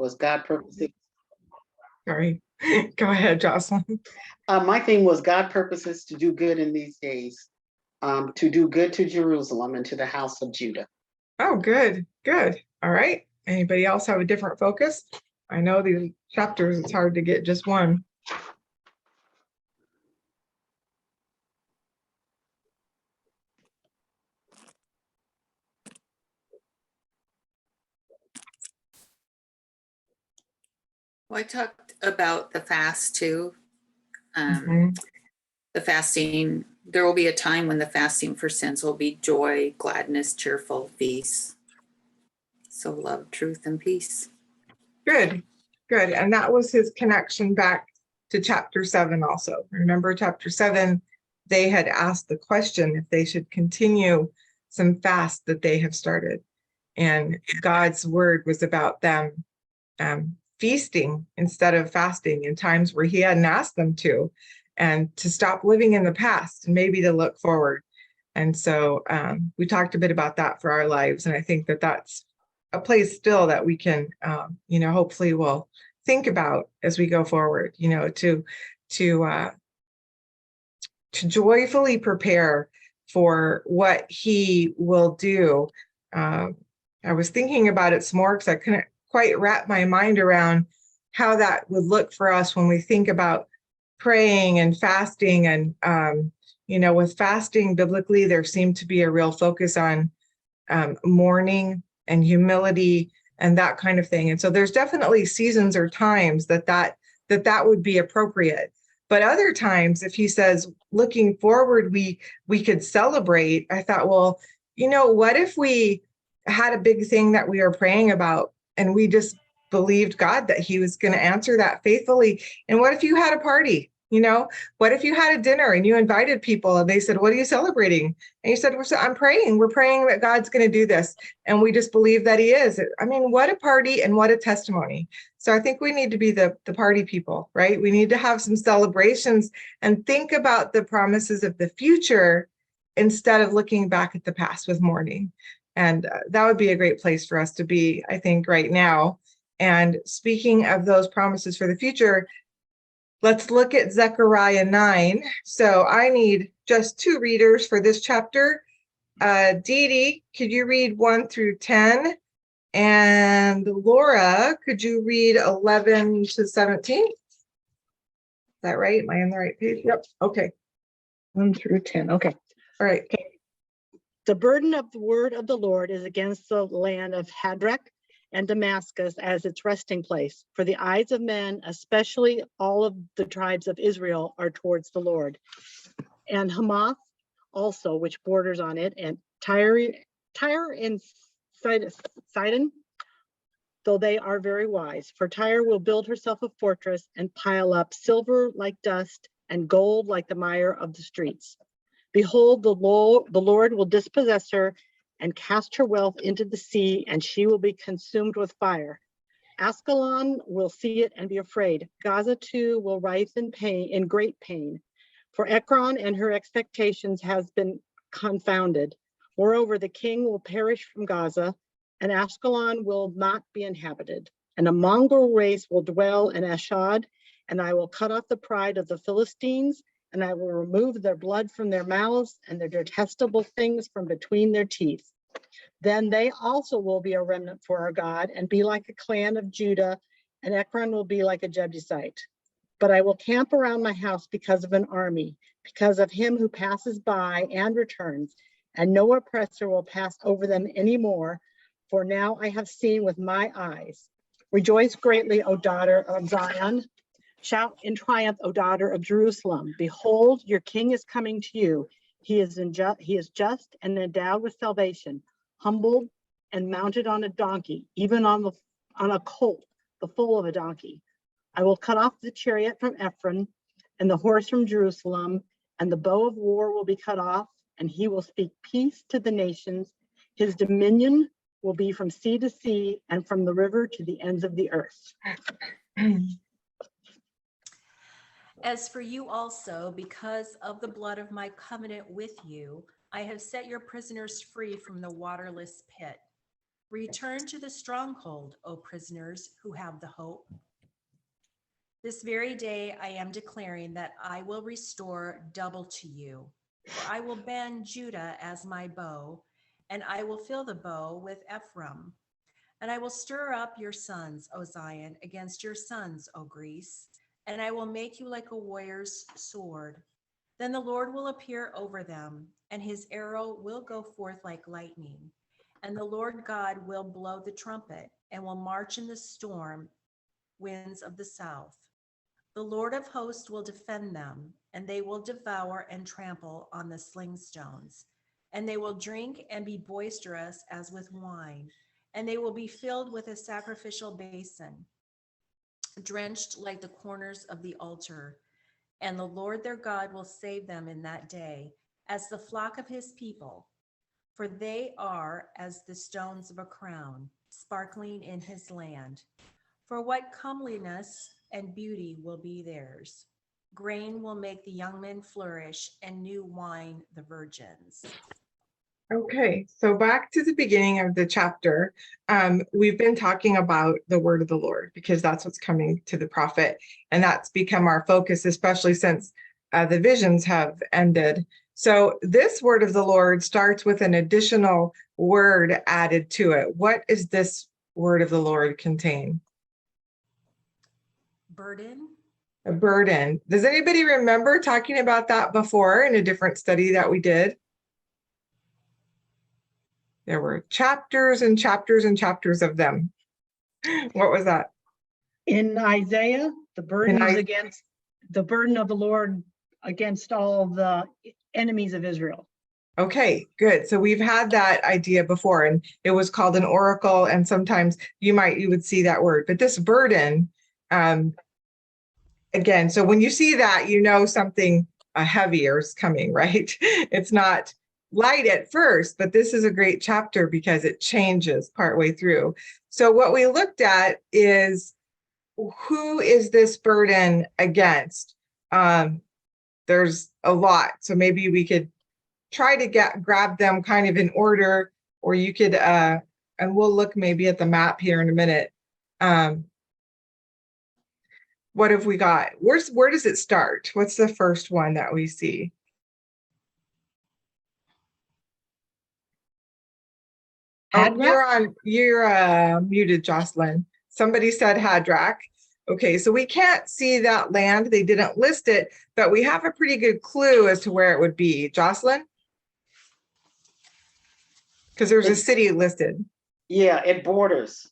was God purposes. Sorry, go ahead, Jocelyn. My theme was God purposes to do good in these days, to do good to Jerusalem and to the house of Judah. Oh, good, good. All right. Anybody else have a different focus? I know these chapters, it's hard to get just one. Well, I talked about the fast too. Mhm. The fasting, there will be a time when the fasting for sins will be joy, gladness, cheerful, peace. So love, truth, and peace. Good, good. And that was his connection back to chapter 7 also. Remember chapter 7, they had asked the question if they should continue some fast that they have started. And God's word was about them feasting instead of fasting in times where he hadn't asked them to, and to stop living in the past and maybe to look forward. And so we talked a bit about that for our lives. And I think that that's a place still that we can, hopefully we'll think about as we go forward, to joyfully prepare for what he will do. I was thinking about it some more because I couldn't quite wrap my mind around how that would look for us when we think about praying and fasting. And, with fasting biblically, there seemed to be a real focus on mourning and humility and that kind of thing. And so there's definitely seasons or times that would be appropriate. But other times, if he says, looking forward, we could celebrate, I thought, well, what if we had a big thing that we are praying about and we just believed God that he was going to answer that faithfully? And what if you had a party? What if you had a dinner and you invited people and they said, what are you celebrating? And you said, I'm praying. We're praying that God's going to do this. And we just believe that he is. I mean, what a party and what a testimony. So I think we need to be the party people, right? We need to have some celebrations and think about the promises of the future instead of looking back at the past with mourning. And that would be a great place for us to be, I think, right now. And speaking of those promises for the future, let's look at Zechariah 9. So I need just 2 readers for this chapter. Dee Dee, could you read 1 through 10? And Laura, could you read 11 to 17? Is that right? Am I on the right page? Yep. Okay. 1 through 10. Okay. All right. Okay. The burden of the word of the Lord is against the land of Hadrach and Damascus as its resting place. For the eyes of men, especially all of the tribes of Israel, are towards the Lord. And Hamath also, which borders on it, and Tyre and Sidon, though they are very wise. For Tyre will build herself a fortress and pile up silver like dust and gold like the mire of the streets. Behold, the Lord will dispossess her and cast her wealth into the sea, and she will be consumed with fire. Ascalon will see it and be afraid. Gaza too will writhe in great pain. For Ekron and her expectations has been confounded. Moreover, the king will perish from Gaza, and Ascalon will not be inhabited. And a mongrel race will dwell in Ashdod, and I will cut off the pride of the Philistines, and I will remove their blood from their mouths and their detestable things from between their teeth. Then they also will be a remnant for our God and be like a clan of Judah, and Ekron will be like a Jebusite. But I will camp around my house because of an army, because of him who passes by and returns, and no oppressor will pass over them anymore, for now I have seen with my eyes. Rejoice greatly, O daughter of Zion. Shout in triumph, O daughter of Jerusalem. Behold, your king is coming to you. He is just and endowed with salvation, humbled and mounted on a donkey, even on a colt, the foal of a donkey. I will cut off the chariot from Ephraim and the horse from Jerusalem, and the bow of war will be cut off, and he will speak peace to the nations. His dominion will be from sea to sea and from the river to the ends of the earth. As for you also, because of the blood of my covenant with you, I have set your prisoners free from the waterless pit. Return to the stronghold, O prisoners who have the hope. This very day I am declaring that I will restore double to you. For I will bend Judah as my bow, and I will fill the bow with Ephraim. And I will stir up your sons, O Zion, against your sons, O Greece, and I will make you like a warrior's sword. Then the Lord will appear over them, and his arrow will go forth like lightning. And the Lord God will blow the trumpet, and will march in the storm winds of the south. The Lord of hosts will defend them, and they will devour and trample on the sling stones. And they will drink and be boisterous as with wine, and they will be filled with a sacrificial basin, drenched like the corners of the altar. And the Lord their God will save them in that day as the flock of his people, for they are as the stones of a crown, sparkling in his land. For what comeliness and beauty will be theirs. Grain will make the young men flourish, and new wine the virgins. Okay, so back to the beginning of the chapter, we've been talking about the word of the Lord because that's what's coming to the prophet, and that's become our focus, especially since the visions have ended. So this word of the Lord starts with an additional word added to it. What does this word of the Lord contain? Burden. A burden. Does anybody remember talking about that before in a different study that we did? There were chapters and chapters and chapters of them. What was that? In Isaiah, the burden In is I- against the burden of the Lord against all the enemies of Israel. Okay, good. So we've had that idea before, and it was called an oracle, and sometimes you would see that word. But this burden, again, so when you see that, you know something heavier is coming, right? It's not light at first, but this is a great chapter because it changes partway through. So what we looked at is, who is this burden against? There's a lot, so maybe we could try to grab them kind of in order, or you could, and we'll look maybe at the map here in a minute. What have we got? Where does it start? What's the first one that we see? Hadrach? You're muted, Jocelyn. Somebody said Hadrach. Okay, so we can't see that land. They didn't list it, but we have a pretty good clue as to where it would be. Jocelyn? Because there's a city listed. Yeah, it borders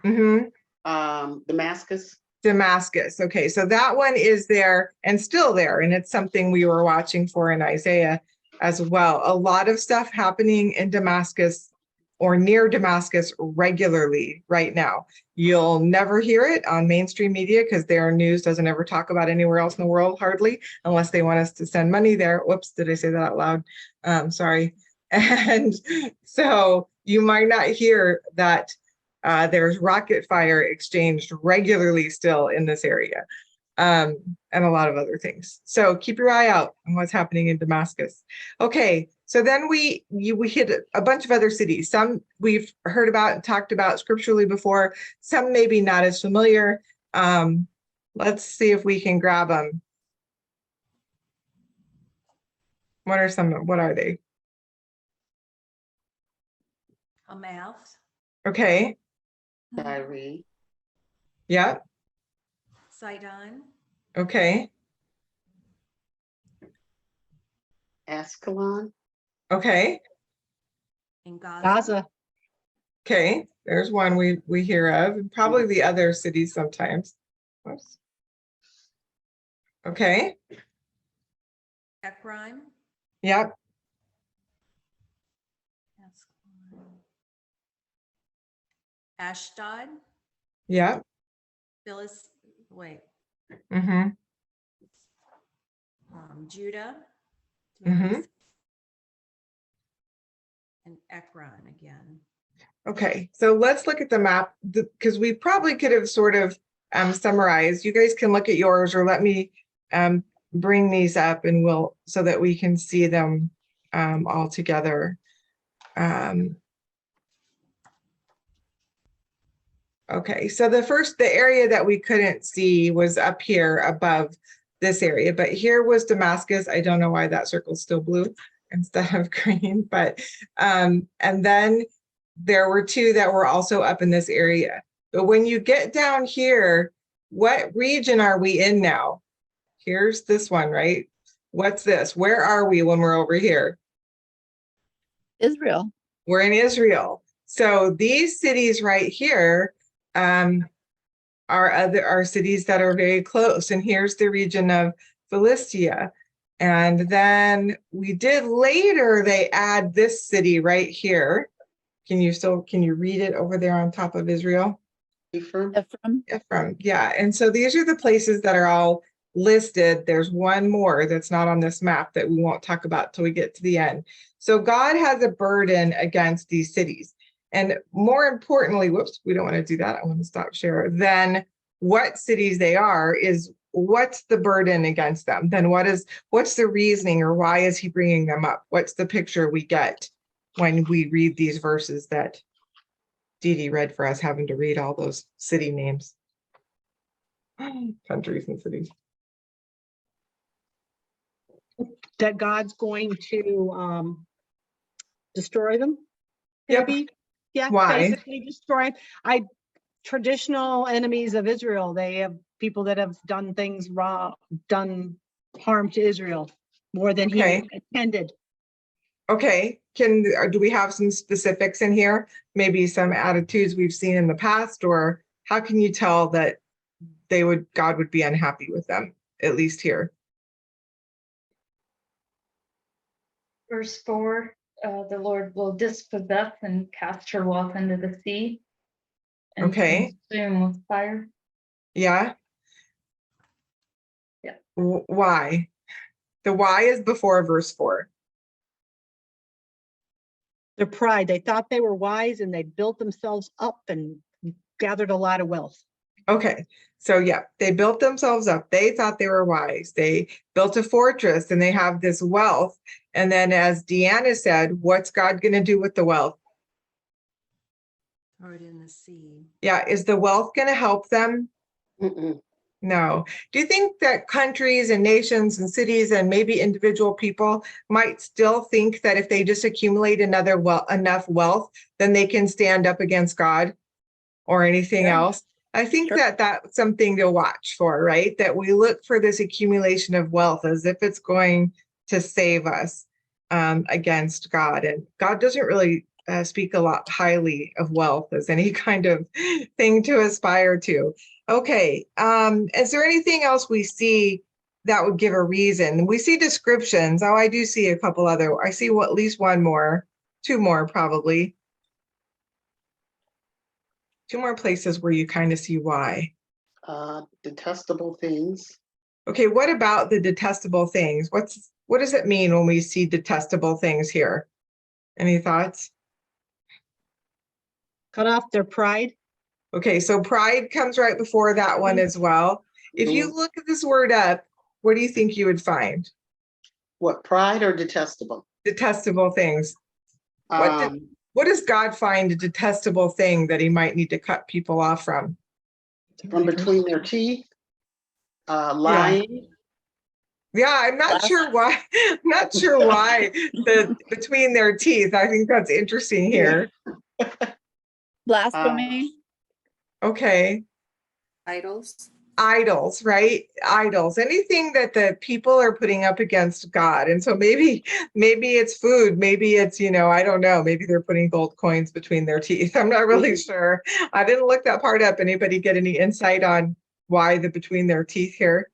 Mm-hmm. Damascus. Damascus. Okay, so that one is there and still there, and it's something we were watching for in Isaiah as well. A lot of stuff happening in Damascus or near Damascus regularly right now. You'll never hear it on mainstream media because their news doesn't ever talk about anywhere else in the world, hardly, unless they want us to send money there. Whoops, did I say that out loud? Sorry. And so you might not hear that there's rocket fire exchanged regularly still in this area, and a lot of other things. So keep your eye out on what's happening in Damascus. Okay, so then we hit a bunch of other cities. Some we've heard about and talked about scripturally before, some maybe not as familiar. Let's see if we can grab them. What are they? Hamath. Okay, Kyrie. yeah, Sidon. okay, Ascalon. okay, And Gaza. Gaza. okay. There's one we hear of, and probably the other cities sometimes. Whoops. Okay, Ekron. yep, Ashdod. yep, Philis. Wait. mm-hmm, Judah. mm-hmm. And Ekron again. Okay, so let's look at the map because we probably could have sort of summarized. You guys can look at yours or let me bring these up and so that we can see them all together. Okay, so the area that we couldn't see was up here above this area, but here was Damascus. I don't know why that circle's still blue instead of green, but and then there were two that were also up in this area. But when you get down here, what region are we in now? Here's this one, right? What's this? Where are we when we're over here? Israel. We're in Israel. So these cities right here are cities that are very close. And here's the region of Philistia. And then we did later, they add this city right here. Can you read it over there on top of Israel? Ephraim? Ephraim, yeah. And so these are the places that are all listed. There's one more that's not on this map that we won't talk about till we get to the end. So God has a burden against these cities. And more importantly, whoops, we don't want to do that. I want to stop share. Then what cities they are is what's the burden against them? Then what's the reasoning, or why is he bringing them up? What's the picture we get when we read these verses that Dee Dee read for us, having to read all those city names, countries and cities? That God's going to destroy them? Yep. Maybe? Yeah, Why? basically destroy. Traditional enemies of Israel, they have people that have done things wrong, done harm to Israel more than Okay. he intended. Okay, do we have some specifics in here? Maybe some attitudes we've seen in the past, or how can you tell that God would be unhappy with them, at least here? Verse 4, the Lord will dispossess and cast her wealth into the sea and Okay. consume with fire. Yeah. Yeah. Why? The why is before verse 4. Their pride, they thought they were wise and they built themselves up and gathered a lot of wealth. Okay, so yeah, they built themselves up. They thought they were wise. They built a fortress and they have this wealth. And then, as Deanna said, what's God going to do with the wealth? Throw it in the sea. Yeah, is the wealth going to help them? Mm-mm. No. Do you think that countries and nations and cities and maybe individual people might still think that if they just accumulate enough wealth, then they can stand up against God or anything else? I think Sure. that that's something to watch for, right? That we look for this accumulation of wealth as if it's going to save us against God. And God doesn't really speak a lot highly of wealth as any kind of thing to aspire to. Okay, is there anything else we see that would give a reason? We see descriptions. Oh, I do see a couple other. I see at least one more, two more probably. Two more places where you kind of see why. Detestable things. Okay, what about the detestable things? What does it mean when we see detestable things here? Any thoughts? Cut off their pride. Okay, so pride comes right before that one as well. If you look at this word up, what do you think you would find? What, pride or detestable? Detestable things. What does God find a detestable thing that he might need to cut people off from? From between their teeth, lying. Yeah, I'm not sure why. I'm not sure why the between their teeth. I think that's interesting here. Blasphemy. Okay. Idols. Idols, right? Idols. Anything that the people are putting up against God. And so maybe it's food, maybe it's, I don't know, maybe they're putting gold coins between their teeth. I'm not really sure. I didn't look that part up. Anybody get any insight on why the between their teeth here?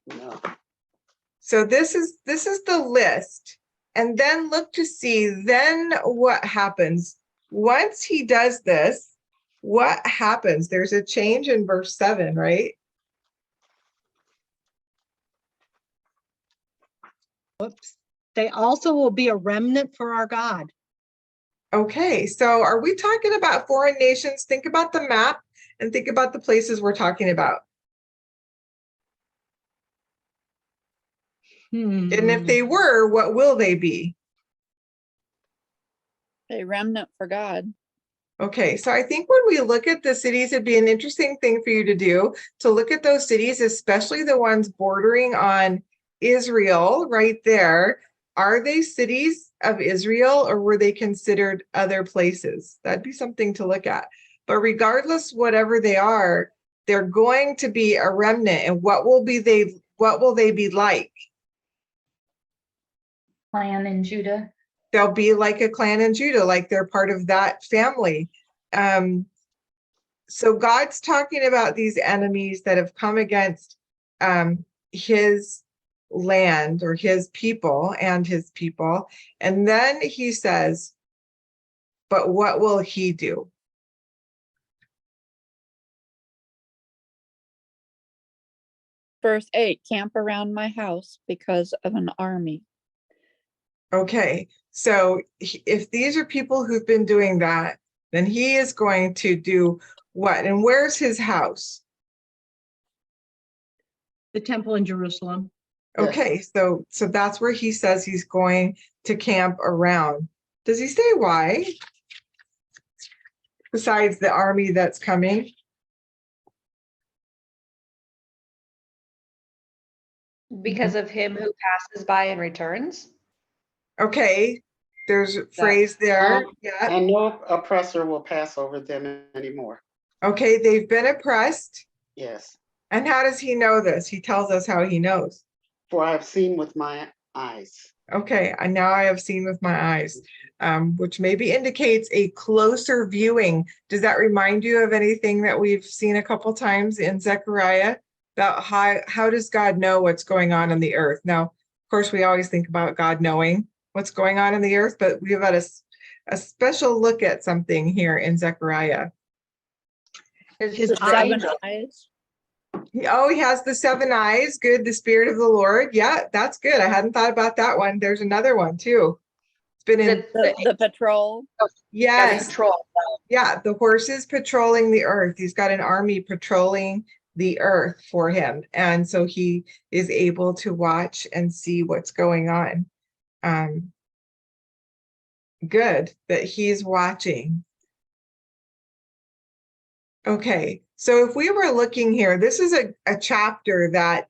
No. So this is the list. And then look to see then what happens. Once he does this, what happens? There's a change in verse 7, right? Whoops. They also will be a remnant for our God. Okay, so are we talking about foreign nations? Think about the map and think about the places we're talking about. And if they were, what will they be? A remnant for God. Okay, so I think when we look at the cities, it'd be an interesting thing for you to do, to look at those cities, especially the ones bordering on Israel right there. Are they cities of Israel or were they considered other places? That'd be something to look at. But regardless, whatever they are, they're going to be a remnant. And what will they be like? Clan in Judah. They'll be like a clan in Judah, like they're part of that family. So God's talking about these enemies that have come against his land or his people. And then he says, but what will he do? Verse 8, camp around my house because of an army. Okay, so if these are people who've been doing that, then he is going to do what? And where's his house? The temple in Jerusalem. Okay, so that's where he says he's going to camp around. Does he say why? Besides the army that's coming? Because of him who passes by and returns. Okay, there's a phrase there. Yeah. And no oppressor will pass over them anymore. Okay, they've been oppressed. Yes. And how does he know this? He tells us how he knows. For I have seen with my eyes. Okay, and now I have seen with my eyes, which maybe indicates a closer viewing. Does that remind you of anything that we've seen a couple times in Zechariah about how does God know what's going on in the earth? Now, of course, we always think about God knowing what's going on in the earth, but we've got a special look at something here in Zechariah. His Seven eyes. He has the 7 eyes. Good. The Spirit of the Lord. Yeah, that's good. I hadn't thought about that one. There's another one too. It's been in The patrol. yes. Control. Yeah, the horses patrolling the earth. He's got an army patrolling the earth for him. And so he is able to watch and see what's going on. Good that he's watching. Okay, so if we were looking here, this is a chapter that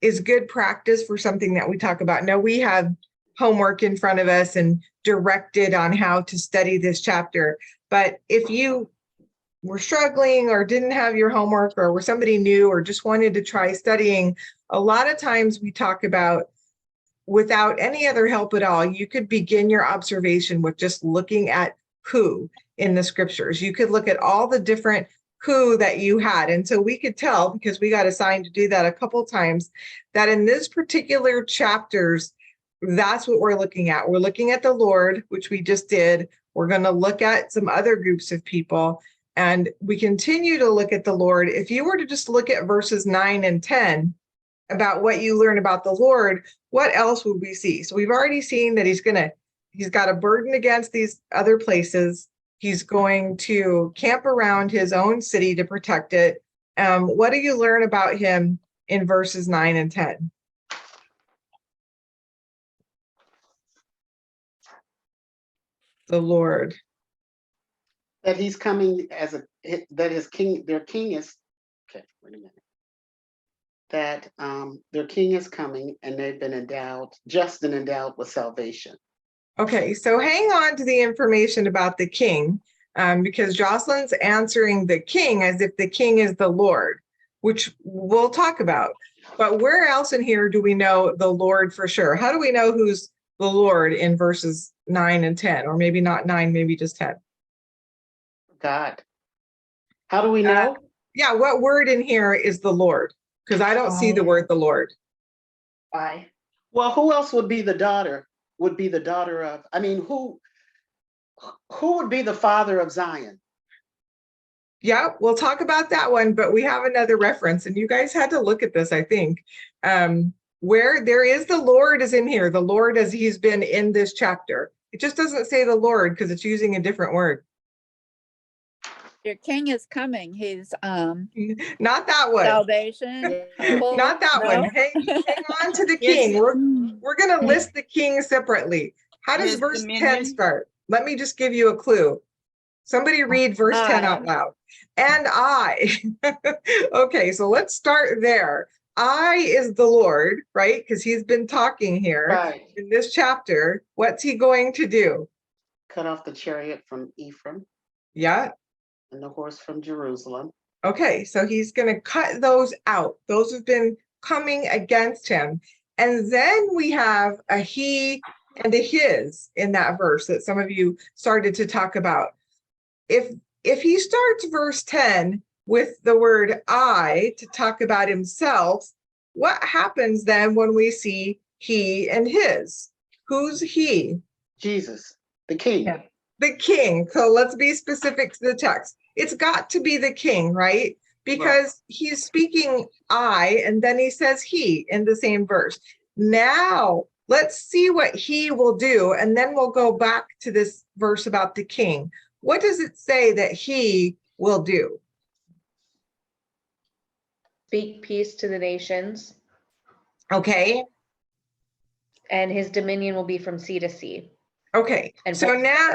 is good practice for something that we talk about. Now we have homework in front of us and directed on how to study this chapter. But if you were struggling or didn't have your homework or were somebody new or just wanted to try studying, a lot of times we talk about without any other help at all, you could begin your observation with just looking at who in the scriptures. You could look at all the different who that you had. And so we could tell, because we got assigned to do that a couple times, that in this particular chapters, that's what we're looking at. We're looking at the Lord, which we just did. We're going to look at some other groups of people, and we continue to look at the Lord. If you were to just look at verses 9 and 10 about what you learn about the Lord, what else would we see? So we've already seen that he's got a burden against these other places. He's going to camp around his own city to protect it. What do you learn about him in verses 9 and 10? The Lord. That he's coming that his king, their king is, okay, wait a minute. That their king is coming and they've been endowed with salvation. Okay, so hang on to the information about the king, because Jocelyn's answering the king as if the king is the Lord, which we'll talk about. But where else in here do we know the Lord for sure? How do we know who's the Lord in verses 9 and 10, or maybe not 9, maybe just 10? God. How do we know? Yeah, what word in here is the Lord? Because I don't see the word the Lord. Why? Well, who else would be the daughter? Would be the daughter of, I mean, who would be the father of Zion? Yeah, we'll talk about that one, but we have another reference, and you guys had to look at this, I think. Where there is the Lord is in here, the Lord as he's been in this chapter. It just doesn't say the Lord because it's using a different word. Your king is coming. He's Not that one. salvation. Not that No? one. Hang on to the king. We're going to list the king separately. How does His verse 10 dominion. start? Let me just give you a clue. Somebody read verse 10 out loud. And I. Okay, so let's start there. I is the Lord, right? Because he's been talking here Right. in this chapter. What's he going to do? Cut off the chariot from Ephraim Yeah. and the horse from Jerusalem. Okay, so he's going to cut those out. Those have been coming against him. And then we have a he and a his in that verse that some of you started to talk about. If he starts verse 10 with the word I to talk about himself, what happens then when we see he and his? Who's he? Jesus, the king. Yeah. The king. So let's be specific to the text. It's got to be the king, right? Because he's speaking I, and then he says he in the same verse. Now, let's see what he will do, and then we'll go back to this verse about the king. What does it say that he will do? Speak peace to the nations, Okay. and his dominion will be from sea to sea. Okay. And So now,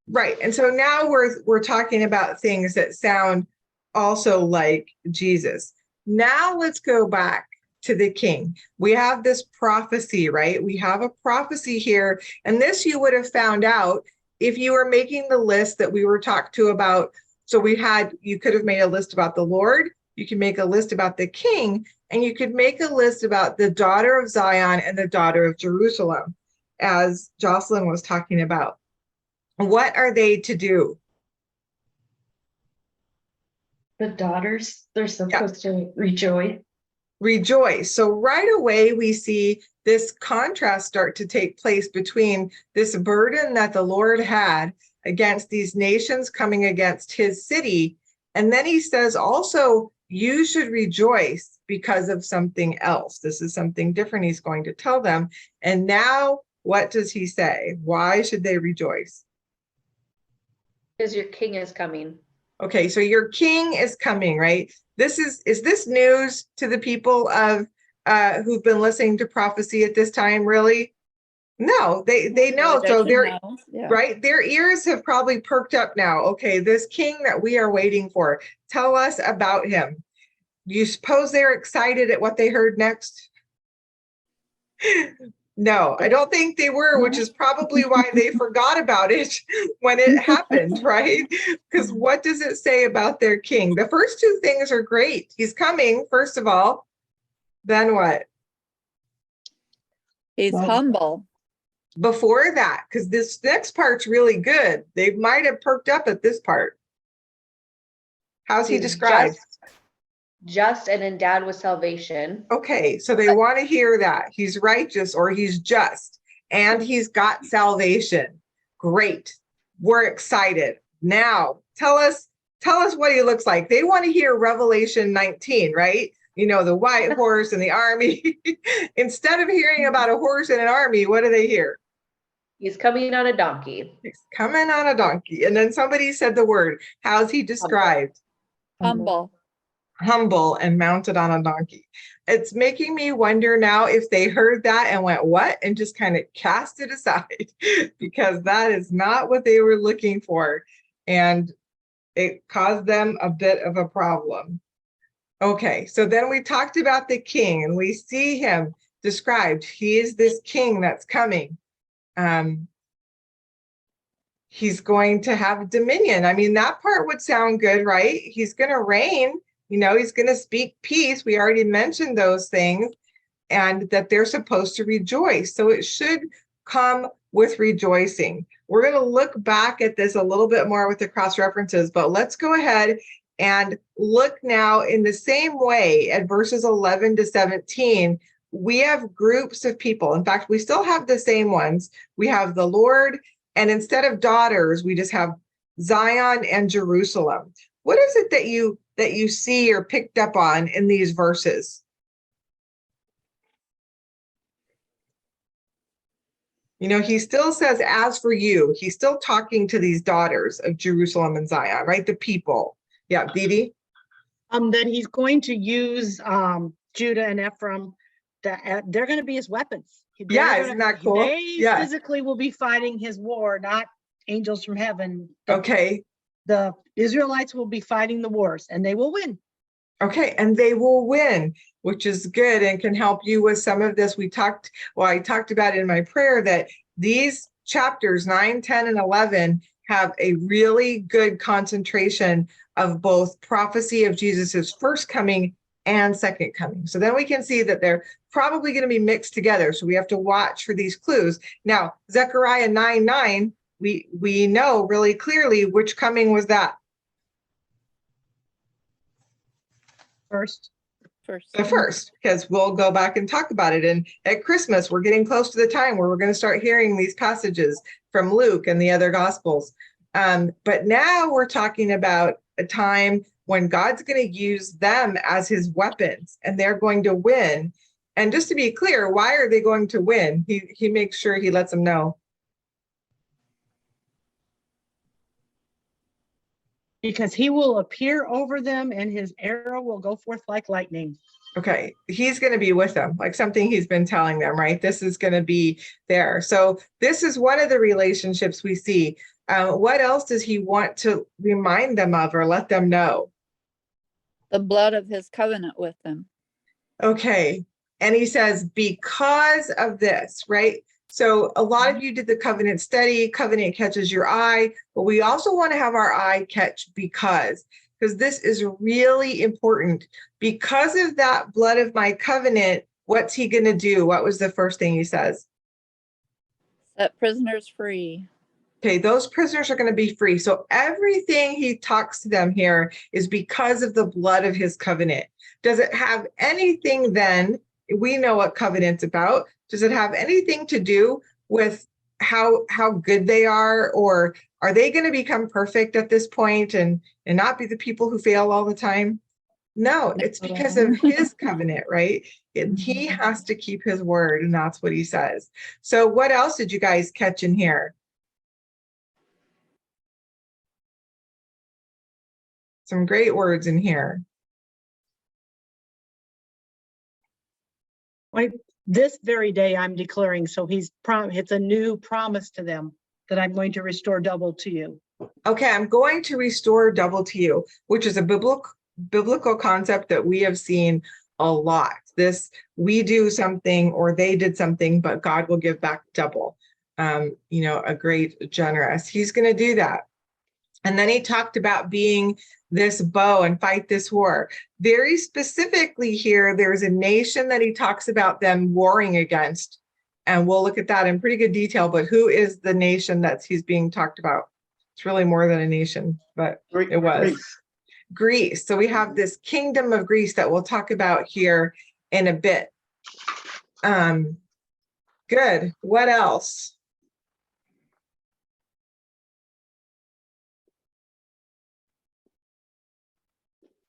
right. And so now we're talking about things that sound also like Jesus. Now let's go back to the king. We have this prophecy, right? We have a prophecy here. And this you would have found out if you were making the list that we were talked to about. So you could have made a list about the Lord, you can make a list about the king, and you could make a list about the daughter of Zion and the daughter of Jerusalem, as Jocelyn was talking about. What are they to do? The daughters, they're supposed to rejoice. Rejoice. So right away, we see this contrast start to take place between this burden that the Lord had against these nations coming against his city. And then he says also, you should rejoice because of something else. This is something different he's going to tell them. And now, what does he say? Why should they rejoice? Because your king is coming. Okay, so your king is coming, right? Is this news to the people of who've been listening to prophecy at this time, really? No, they know. So they're right, their ears have probably perked up now. Okay, this king that we are waiting for, tell us about him. You suppose they're excited at what they heard next? No, I don't think they were, which is probably why they forgot about it when it happened, right? Because what does it say about their king? The first two things are great. He's coming, first of all. Then what? He's humble. Before that, because this next part's really good. They might have perked up at this part. How's he described? Just and endowed with salvation. Okay, so they want to hear that. He's righteous or he's just, and he's got salvation. Great. We're excited. Now, tell us what he looks like. They want to hear Revelation 19, right? You know, the white horse and the army. Instead of hearing about a horse and an army, what do they hear? He's coming on a donkey. He's coming on a donkey. And then somebody said the word. How's he described? Humble. Humble and mounted on a donkey. It's making me wonder now if they heard that and went, what? And just kind of cast it aside, because that is not what they were looking for. And it caused them a bit of a problem. Okay, so then we talked about the king, and we see him described. He is this king that's coming. He's going to have dominion. I mean, that part would sound good, right? He's going to reign. You know, he's going to speak peace. We already mentioned those things, and that they're supposed to rejoice. So it should come with rejoicing. We're going to look back at this a little bit more with the cross references, but let's go ahead and look now in the same way at verses 11 to 17. We have groups of people. In fact, we still have the same ones. We have the Lord, and instead of daughters, we just have Zion and Jerusalem. What is it that you see or picked up on in these verses? You know, he still says, as for you, he's still talking to these daughters of Jerusalem and Zion, right? The people. Yeah, Dee. That he's going to use Judah and Ephraim, that they're going to be his weapons. Yeah, isn't that cool? They Yeah. physically will be fighting his war, not angels from heaven. Okay. The Israelites will be fighting the wars and they will win. Okay, and they will win, which is good and can help you with some of this. I talked about in my prayer that these chapters 9, 10, and 11 have a really good concentration of both prophecy of Jesus's first coming and second coming. So then we can see that they're probably going to be mixed together. So we have to watch for these clues. Now, Zechariah 9:9, we know really clearly which coming was that. First, The first, because we'll go back and talk about it. And at Christmas, we're getting close to the time where we're going to start hearing these passages from Luke and the other Gospels. But now we're talking about a time when God's going to use them as his weapons and they're going to win. And just to be clear, why are they going to win? He makes sure he lets them know. because he will appear over them and his arrow will go forth like lightning. Okay, he's going to be with them, like something he's been telling them, right? This is going to be there. So this is one of the relationships we see. What else does he want to remind them of or let them know? The blood of his covenant with them. Okay, and he says, because of this, right? So a lot of you did the covenant study, covenant catches your eye, but we also want to have our eye catch because this is really important. Because of that blood of my covenant, what's he going to do? What was the first thing he says? Set prisoners free. Okay, those prisoners are going to be free. So everything he talks to them here is because of the blood of his covenant. Does it have anything then? We know what covenant's about. Does it have anything to do with how good they are, or are they going to become perfect at this point and not be the people who fail all the time? No, it's because of his covenant, right? He has to keep his word, and that's what he says. So what else did you guys catch in here? Some great words in here. Like this very day I'm declaring, so it's a new promise to them that I'm going to restore double to you. Okay, I'm going to restore double to you, which is a biblical concept that we have seen a lot. This, we do something or they did something, but God will give back double. A great generous. He's going to do that. And then he talked about being this bow and fight this war. Very specifically here, there's a nation that he talks about them warring against. And we'll look at that in pretty good detail, but who is the nation that he's being talked about? It's really more than a nation, but it was Greece. So we have this kingdom of Greece that we'll talk about here in a bit. Good. What else?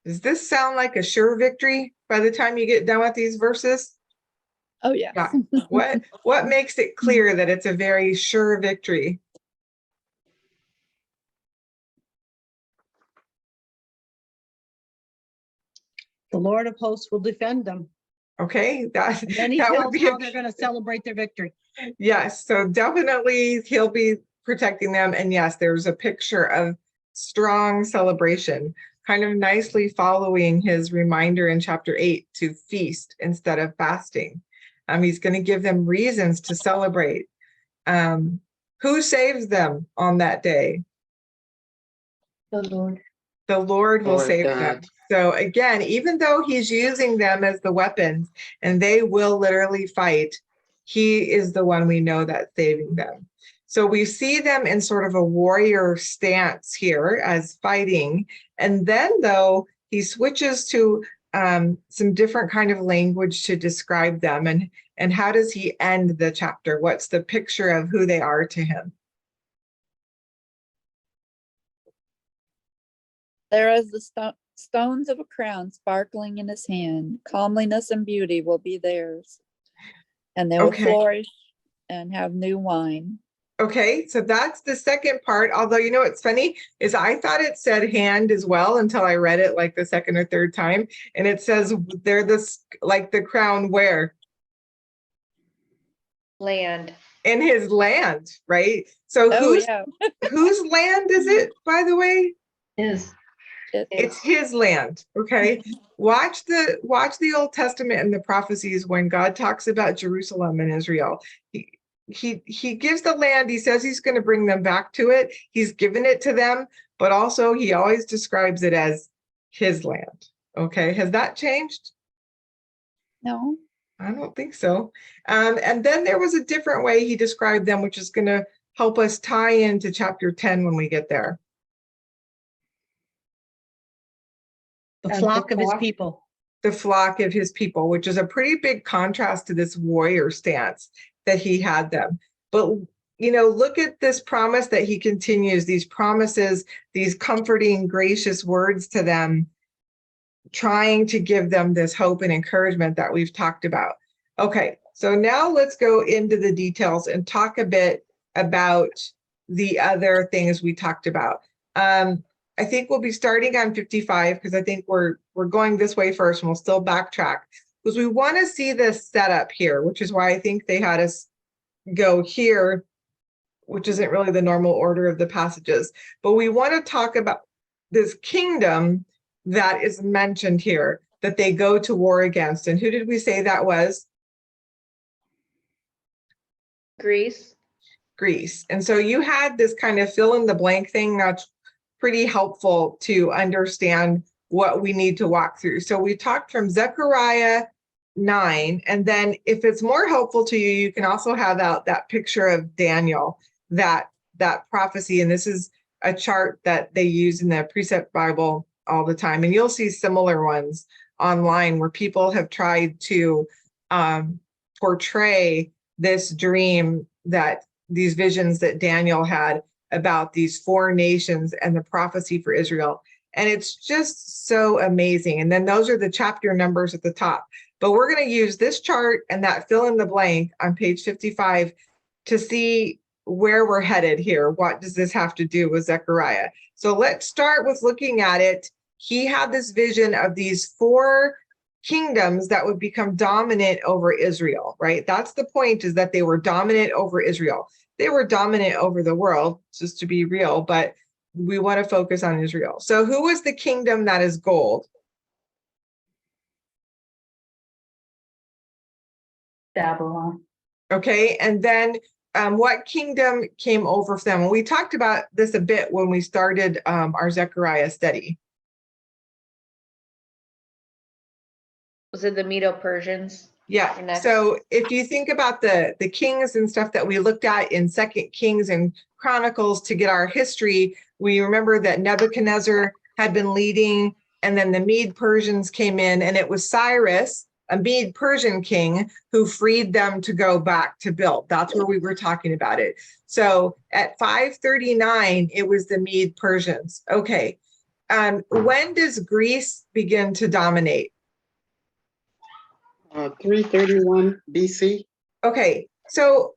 Does this sound like a sure victory by the time you get done with these verses? Oh, yeah. What makes it clear that it's a very sure victory? The Lord of hosts will defend them. Okay, And then he tells how they're going to celebrate their victory. Yes, so definitely he'll be protecting them. And yes, there's a picture of strong celebration, kind of nicely following his reminder in chapter 8 to feast instead of fasting. He's going to give them reasons to celebrate. Who saves them on that day? The Lord. The Lord will Lord save God. them. So again, even though he's using them as the weapons and they will literally fight, he is the one we know that's saving them. So we see them in sort of a warrior stance here as fighting. And then though, he switches to some different kind of language to describe them. And how does he end the chapter? What's the picture of who they are to him? There is the stones of a crown sparkling in his hand. Comeliness and beauty will be theirs. And they will flourish and have new wine. Okay, so that's the second part. Although, you know, what's funny is I thought it said hand as well until I read it like the second or third time. And it says they're this like the crown where? Land. In his land, right? So Oh, yeah. whose land is it, by the way? Is It's his land. Okay. Watch the Old Testament and the prophecies when God talks about Jerusalem and Israel. He gives the land, he says he's going to bring them back to it. He's given it to them, but also he always describes it as his land. Okay. Has that changed? No. I don't think so. And then there was a different way he described them, which is going to help us tie into chapter 10 when we get there. The And flock the of his flock. people. The flock of his people, which is a pretty big contrast to this warrior stance that he had them. But, look at this promise that he continues, these promises, these comforting, gracious words to them, trying to give them this hope and encouragement that we've talked about. Okay, so now let's go into the details and talk a bit about the other things we talked about. I think we'll be starting on 55 because I think we're going this way first, and we'll still backtrack because we want to see this setup here, which is why I think they had us go here, which isn't really the normal order of the passages. But we want to talk about this kingdom that is mentioned here that they go to war against. And who did we say that was? Greece. Greece. And so you had this kind of fill in the blank thing that's pretty helpful to understand what we need to walk through. So we talked from Zechariah 9, and then if it's more helpful to you, you can also have out that picture of Daniel, that prophecy. And this is a chart that they use in the Precept Bible all the time. And you'll see similar ones online where people have tried to portray this dream, that these visions that Daniel had about these 4 nations and the prophecy for Israel. And it's just so amazing. And then those are the chapter numbers at the top. But we're going to use this chart and that fill in the blank on page 55 to see where we're headed here. What does this have to do with Zechariah? So let's start with looking at it. He had this vision of these 4 kingdoms that would become dominant over Israel, right? That's the point, is that they were dominant over Israel. They were dominant over the world, just to be real, but we want to focus on Israel. So who is the kingdom that is gold? Babylon. Okay, and then what kingdom came over for them? And we talked about this a bit when we started our Zechariah study. Was it the Medo-Persians? Yeah. Next. So if you think about the kings and stuff that we looked at in 2 Kings and Chronicles to get our history, we remember that Nebuchadnezzar had been leading, and then the Mede Persians came in, and it was Cyrus, a Mede Persian king, who freed them to go back to build. That's where we were talking about it. So at 539, it was the Mede Persians. Okay. When does Greece begin to dominate? 331 BC. Okay, so,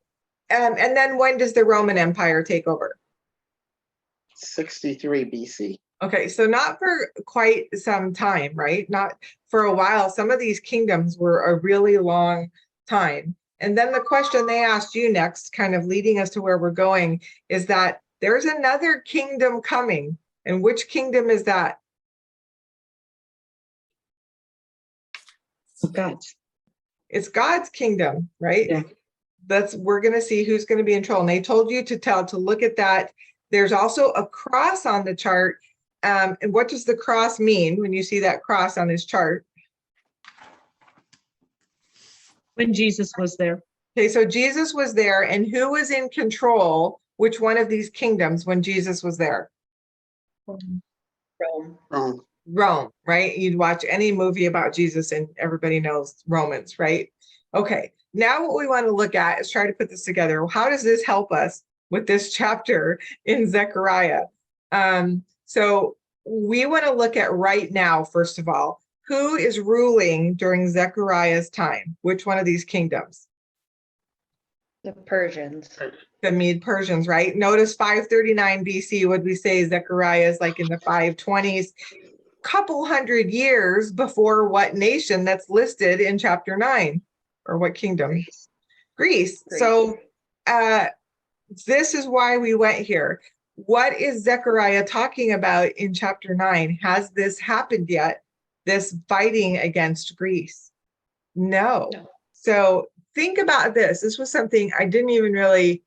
and then when does the Roman Empire take over? 63 BC. Okay, so not for quite some time, right? Not for a while. Some of these kingdoms were a really long time. And then the question they asked you next, kind of leading us to where we're going, is that there's another kingdom coming. And which kingdom is that? God's. It's God's kingdom, right? Yeah. We're going to see who's going to be in control. And they told you to look at that. There's also a cross on the chart. And what does the cross mean when you see that cross on this chart? When Jesus was there. Okay, so Jesus was there, and who was in control? Which one of these kingdoms when Jesus was there? Rome. Rome, right? You'd watch any movie about Jesus and everybody knows Romans, right? Okay, now what we want to look at is try to put this together. How does this help us with this chapter in Zechariah? So we want to look at right now, first of all, who is ruling during Zechariah's time? Which one of these kingdoms? The Persians. The Mede Persians, right? Notice 539 BC, would we say Zechariah is like in the 520s? Couple hundred years before what nation that's listed in chapter 9, or what kingdom? Greece. So this is why we went here. What is Zechariah talking about in chapter 9? Has this happened yet? This fighting against Greece? No. So think about this. This was something I didn't even really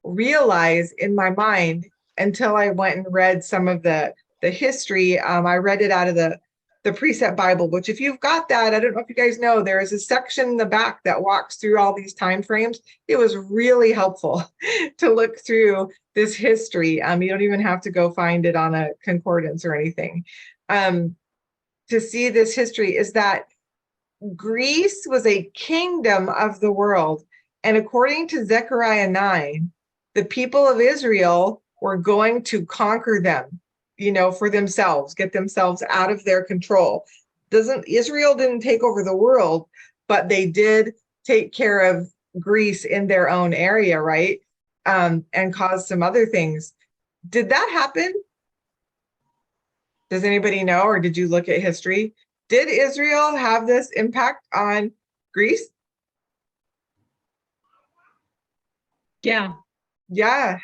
realize in my mind until I went and read some of the history. I read it out of the Precept Bible, which if you've got that, I don't know if you guys know, there is a section in the back that walks through all these time frames. It was really helpful to look through this history. You don't even have to go find it on a concordance or anything. To see this history is that Greece was a kingdom of the world. And according to Zechariah 9, the people of Israel were going to conquer them, for themselves, get themselves out of their control. Israel didn't take over the world, but they did take care of Greece in their own area, right? And cause some other things. Did that happen? Does anybody know, or did you look at history? Did Israel have this impact on Greece? Yeah. Yeah.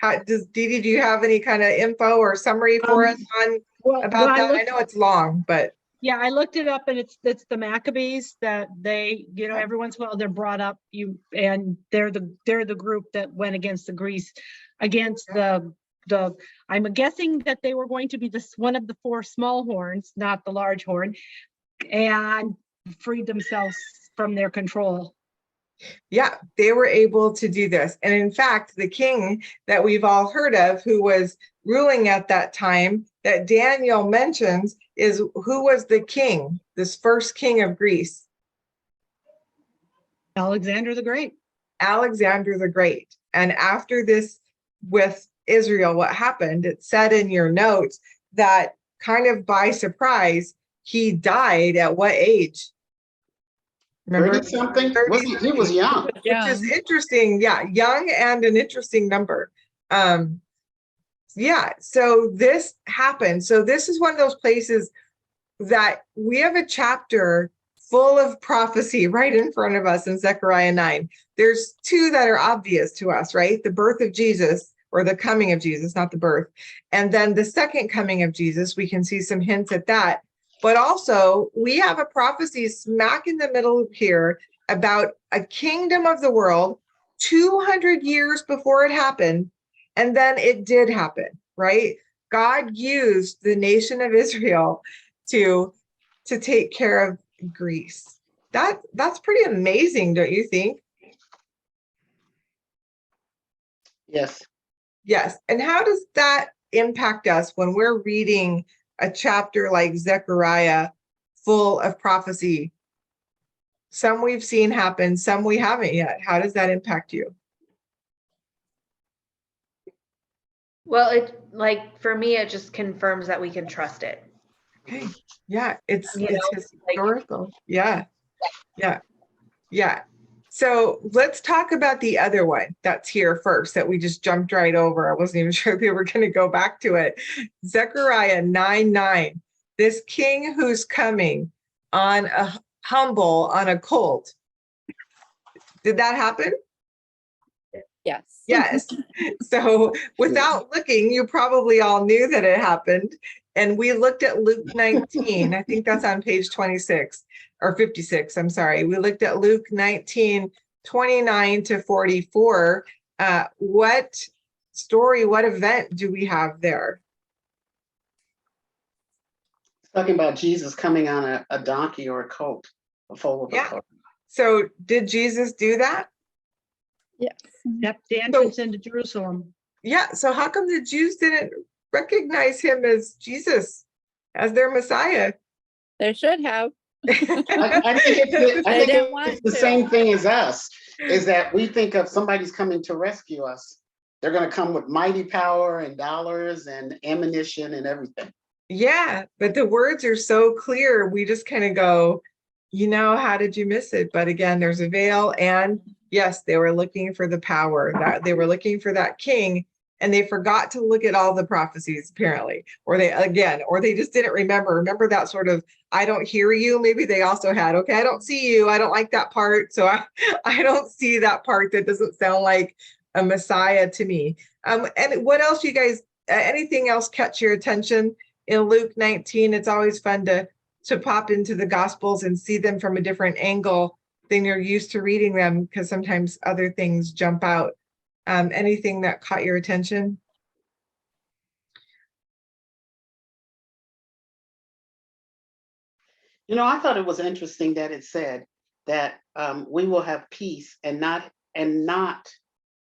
Dee, do you have any kind of info or summary for us on about that? I know it's long, but yeah, I looked it up, and it's the Maccabees that they, every once in a while they're brought up. And they're the group that went against the I'm guessing that they were going to be one of the 4 small horns, not the large horn, and freed themselves from their control. Yeah, they were able to do this. And in fact, the king that we've all heard of, who was ruling at that time, that Daniel mentions, is who was the king, this first king of Greece? Alexander the Great. Alexander the Great. And after this with Israel, what happened, it said in your notes that kind of by surprise, he died at what age? Remember? 30 something? He was young. Which is interesting. Yeah, young and an interesting number. Yeah, so this happened. So this is one of those places that we have a chapter full of prophecy right in front of us in Zechariah 9. There's 2 that are obvious to us, right? The birth of Jesus, or the coming of Jesus, not the birth. And then the second coming of Jesus, we can see some hints at that. But also, we have a prophecy smack in the middle here about a kingdom of the world 200 years before it happened. And then it did happen, right? God used the nation of Israel to take care of Greece. That's pretty amazing, don't you think? Yes. Yes. And how does that impact us when we're reading a chapter like Zechariah full of prophecy? Some we've seen happen, some we haven't yet. How does that impact you? Well, for me, it just confirms that we can trust it. Okay. Yeah, it's like, historical. Yeah. So let's talk about the other one that's here first that we just jumped right over. I wasn't even sure we were going to go back to it. Zechariah 9:9. This king who's coming on a colt. Did that happen? Yes. Yes. So without looking, you probably all knew that it happened. And we looked at Luke 19. I think that's on page 26 or 56. I'm sorry. We looked at Luke 19, 29 to 44. What story, what event do we have there? Talking about Jesus coming on a donkey or a colt, a foal of a colt. So did Jesus do that? Yes. Yep, the entrance into Jerusalem. Yeah, so how come the Jews didn't recognize him as Jesus, as their Messiah? They should have. I think it's the same thing as us, is that we think of somebody's coming to rescue us. They're going to come with mighty power and dollars and ammunition and everything. Yeah, but the words are so clear. We just kind of go, how did you miss it? But again, there's a veil, and yes, they were looking for the power, that they were looking for that king and they forgot to look at all the prophecies apparently, or they just didn't remember that sort of, I don't hear you. Maybe they also had, okay, I don't see you. I don't like that part. So I don't see that part. That doesn't sound like a Messiah to me. And what else, you guys, anything else catch your attention in Luke 19? It's always fun to pop into the Gospels and see them from a different angle than you're used to reading them, because sometimes other things jump out. Anything that caught your attention? I thought it was interesting that it said that we will have peace and not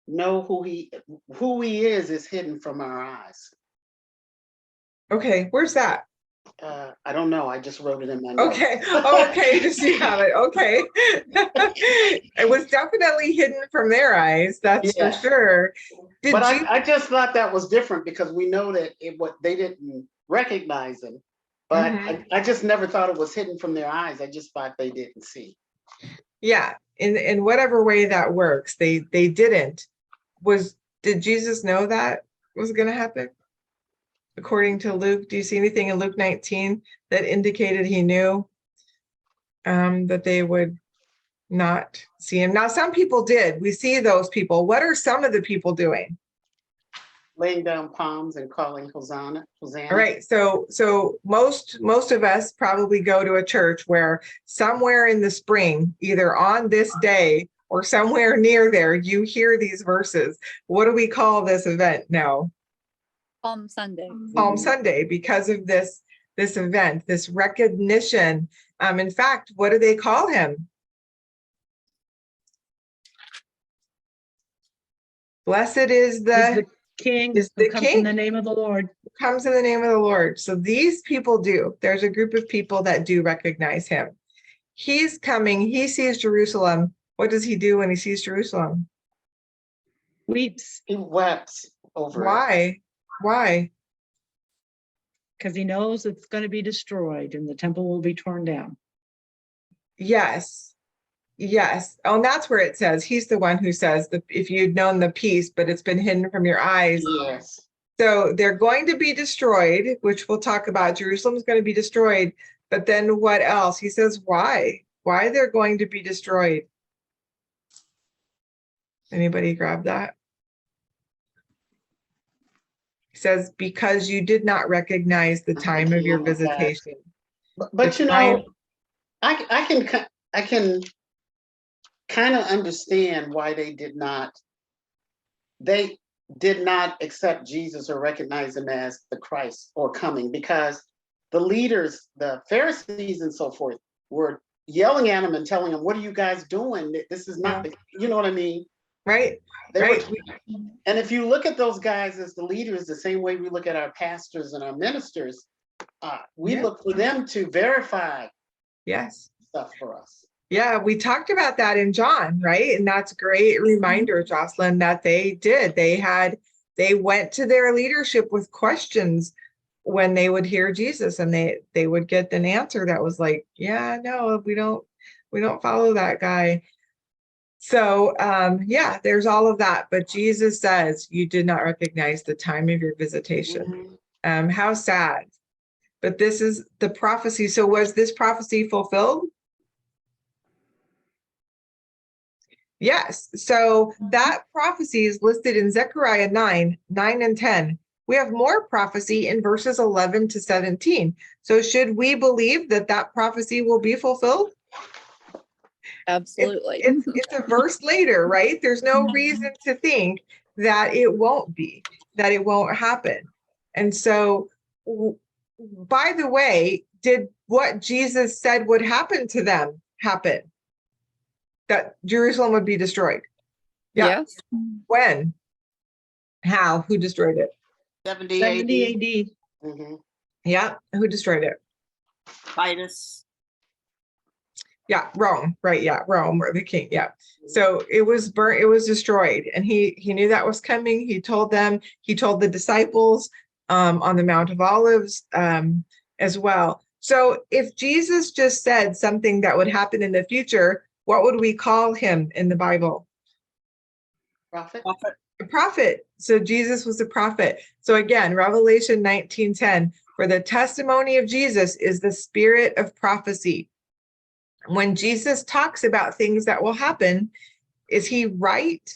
know who he is hidden from our eyes. Okay, where's that? I don't know. I just wrote it in my notes. Okay. Okay, just you have it. Okay. It was definitely hidden from their eyes, that's for sure. But I just thought that was different, because we know that they didn't recognize him. But I just never thought it was hidden from their eyes. I just thought they didn't see. Yeah, in whatever way that works, they didn't. Did Jesus know that was going to happen? According to Luke, do you see anything in Luke 19 that indicated he knew that they would not see him? Now, some people did. We see those people. What are some of the people doing? Laying down palms and calling Hosanna, Hosanna. All right. So most of us probably go to a church where somewhere in the spring, either on this day or somewhere near there, you hear these verses. What do we call this event now? Palm Sunday. Palm Sunday, because of this event, this recognition. In fact, what do they call him? Blessed is the King, is who the comes in King. the name of the Lord. Comes in the name of the Lord. So these people do. There's a group of people that do recognize him. He's coming. He sees Jerusalem. What does he do when he sees Jerusalem? Weeps. He wept over it. Why? Why? Because he knows it's going to be destroyed and the temple will be torn down. Yes. Yes. Oh, and that's where it says he's the one who says that if you'd known the peace, but it's been hidden from your eyes. Yes. So they're going to be destroyed, which we'll talk about. Jerusalem's going to be destroyed. But then what else? He says why? Why they're going to be destroyed. Anybody grab that? He says, because you did not recognize the time of your visitation. But I can kind of understand why they did not accept Jesus or recognize him as the Christ or coming, because the leaders, the Pharisees and so forth, were yelling at him and telling him, what are you guys doing? This is not, you know what I mean? Right. And if you look at those guys as the leaders, the same way we look at our pastors and our ministers, we look for them to verify stuff for us. Yeah, we talked about that in John, right? And that's a great reminder, Jocelyn, that they did. They went to their leadership with questions when they would hear Jesus, and they would get an answer that was like, yeah, no, we don't follow that guy. So there's all of that. But Jesus says you did not recognize the time of your visitation. How sad. But this is the prophecy. So was this prophecy fulfilled? Yes. So that prophecy is listed in Zechariah 9 and 10. We have more prophecy in verses 11 to 17. So should we believe that prophecy will be fulfilled? Absolutely. It's a verse later, right? There's no reason to think that it won't be, that it won't happen. And so, by the way, did what Jesus said would happen to them happen? That Jerusalem would be destroyed? Yeah. Yes. When? How? Who destroyed it? 70 AD. Mm-hmm. Yeah. Who destroyed it? Titus. Yeah, Rome, right? Yeah, Rome, or the king. Yeah. So it was burnt, it was destroyed, and he knew that was coming. He told them, he told the disciples on the Mount of Olives as well. So if Jesus just said something that would happen in the future, what would we call him in the Bible? Prophet. A prophet. So Jesus was a prophet. So again, Revelation 19:10, for the testimony of Jesus is the spirit of prophecy. When Jesus talks about things that will happen, is he right?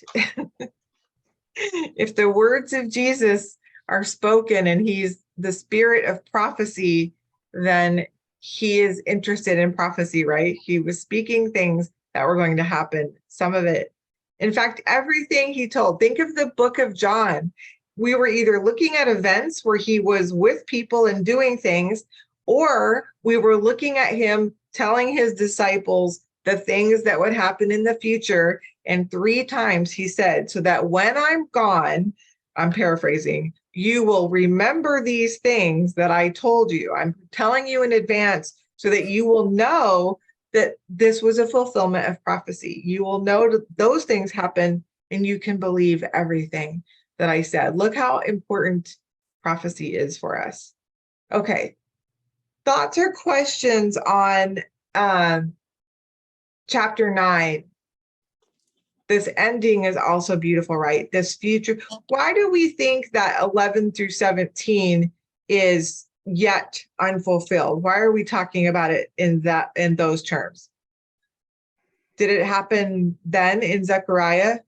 If the words of Jesus are spoken and he's the spirit of prophecy, then he is interested in prophecy, right? He was speaking things that were going to happen, some of it. In fact, everything he told, think of the book of John. We were either looking at events where he was with people and doing things, or we were looking at him telling his disciples the things that would happen in the future. And 3 times he said, so that when I'm gone, I'm paraphrasing, you will remember these things that I told you. I'm telling you in advance so that you will know that this was a fulfillment of prophecy. You will know that those things happen and you can believe everything that I said. Look how important prophecy is for us. Okay. Thoughts or questions on chapter 9? This ending is also beautiful, right? This future. Why do we think that 11 through 17 is yet unfulfilled? Why are we talking about it in those terms? Did it happen then in Zechariah?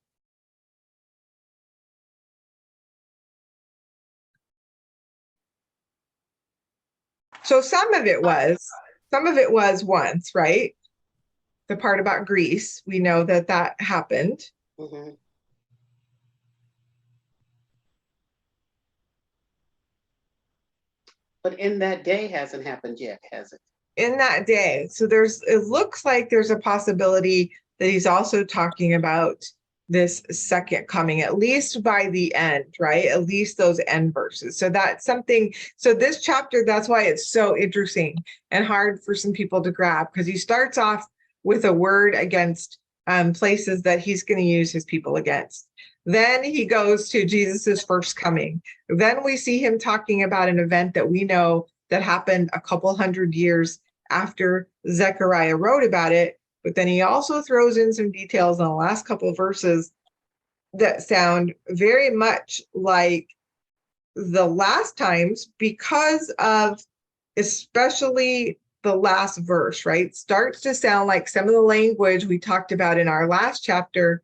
So some of it was once, right? The part about Greece, we know that happened. Mhm. But in that day hasn't happened yet, has it? In that day. So it looks like there's a possibility that he's also talking about this second coming, at least by the end, right? At least those end verses. So that's something. So this chapter, that's why it's so interesting and hard for some people to grab, because he starts off with a word against places that he's going to use his people against. Then he goes to Jesus's first coming. Then we see him talking about an event that we know that happened a couple hundred years after Zechariah wrote about it. But then he also throws in some details on the last couple of verses that sound very much like the last times, because of especially the last verse, right? Starts to sound like some of the language we talked about in our last chapter,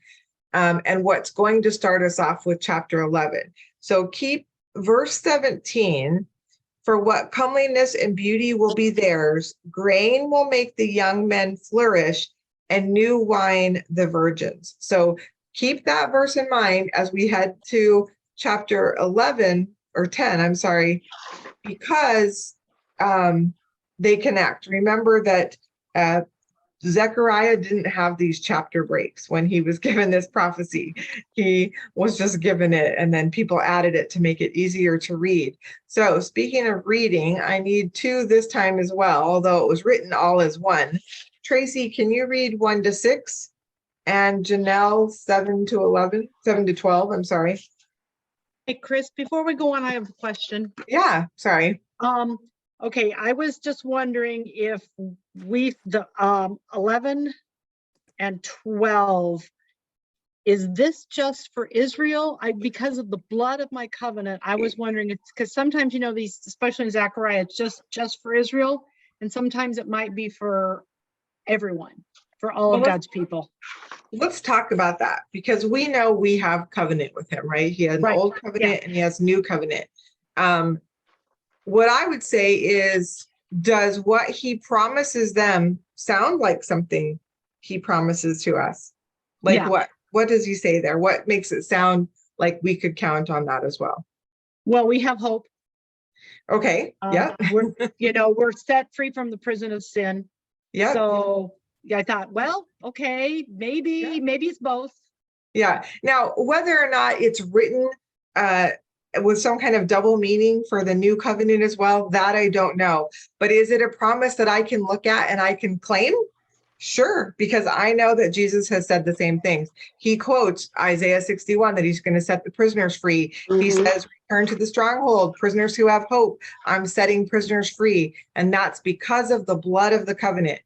and what's going to start us off with chapter 11. So keep verse 17. For what comeliness and beauty will be theirs, grain will make the young men flourish, and new wine the virgins. So keep that verse in mind as we head to chapter 11 or 10, I'm sorry, because they connect. Remember that Zechariah didn't have these chapter breaks when he was given this prophecy. He was just given it, and then people added it to make it easier to read. So speaking of reading, I need 2 this time as well, although it was written all as 1. Tracy, can you read 1 to 6? And Janelle 7 to 12, I'm sorry. Hey, Chris, before we go on, I have a question. Yeah, sorry. Okay, I was just wondering if the 11 and 12, is this just for Israel? Because of the blood of my covenant, I was wondering, it's because sometimes, these, especially in Zechariah, it's just for Israel, and sometimes it might be for everyone, for all of God's people. Let's talk about that, because we know we have covenant with him, right? He had an old covenant and he has new covenant. What I would say is, does what he promises them sound like something he promises to us? Like what does he say there? What makes it sound like we could count on that as well? Well, we have hope. Okay. Yeah. We're set free from the prison of sin. Yeah. So I thought, well, okay, maybe it's both. Yeah. Now, whether or not it's written with some kind of double meaning for the new covenant as well, that I don't know. But is it a promise that I can look at and I can claim? Sure, because I know that Jesus has said the same things. He quotes Isaiah 61 that he's going to set the prisoners free. Mm-hmm. He says, return to the stronghold, prisoners who have hope. I'm setting prisoners free. And that's because of the blood of the covenant.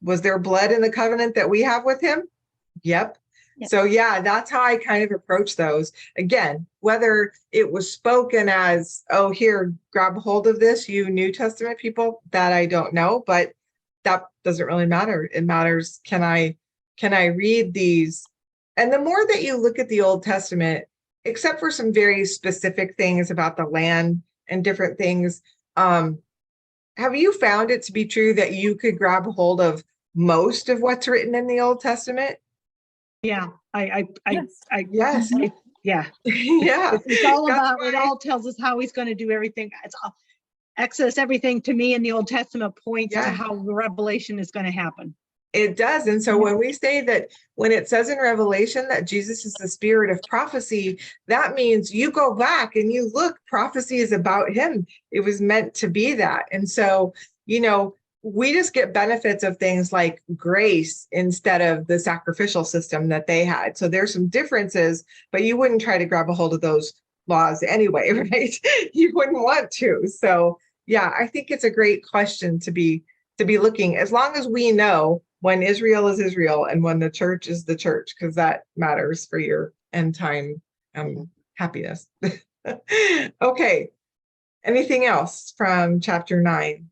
Was there blood in the covenant that we have with him? Yep. Yes. So yeah, that's how I kind of approach those. Again, whether it was spoken as, oh, here, grab hold of this, you New Testament people, that I don't know, but that doesn't really matter. It matters, can I read these? And the more that you look at the Old Testament, except for some very specific things about the land and different things, have you found it to be true that you could grab a hold of most of what's written in the Old Testament? Yeah, Yes. yeah. Yeah. It's all That's about, it why- all tells us how he's going to do everything. It's all, Exodus, everything to me in the Old Testament points to Yeah. how the revelation is going to happen. It does. And so when we say that, when it says in Revelation that Jesus is the spirit of prophecy, that means you go back and you look, prophecy is about him. It was meant to be that. And so, you know, we just get benefits of things like grace instead of the sacrificial system that they had. So there's some differences, but you wouldn't try to grab a hold of those laws anyway, right? You wouldn't want to. So yeah, I think it's a great question to be looking, as long as we know when Israel is Israel and when the church is the church, because that matters for your end time happiness. Okay. Anything else from chapter 9?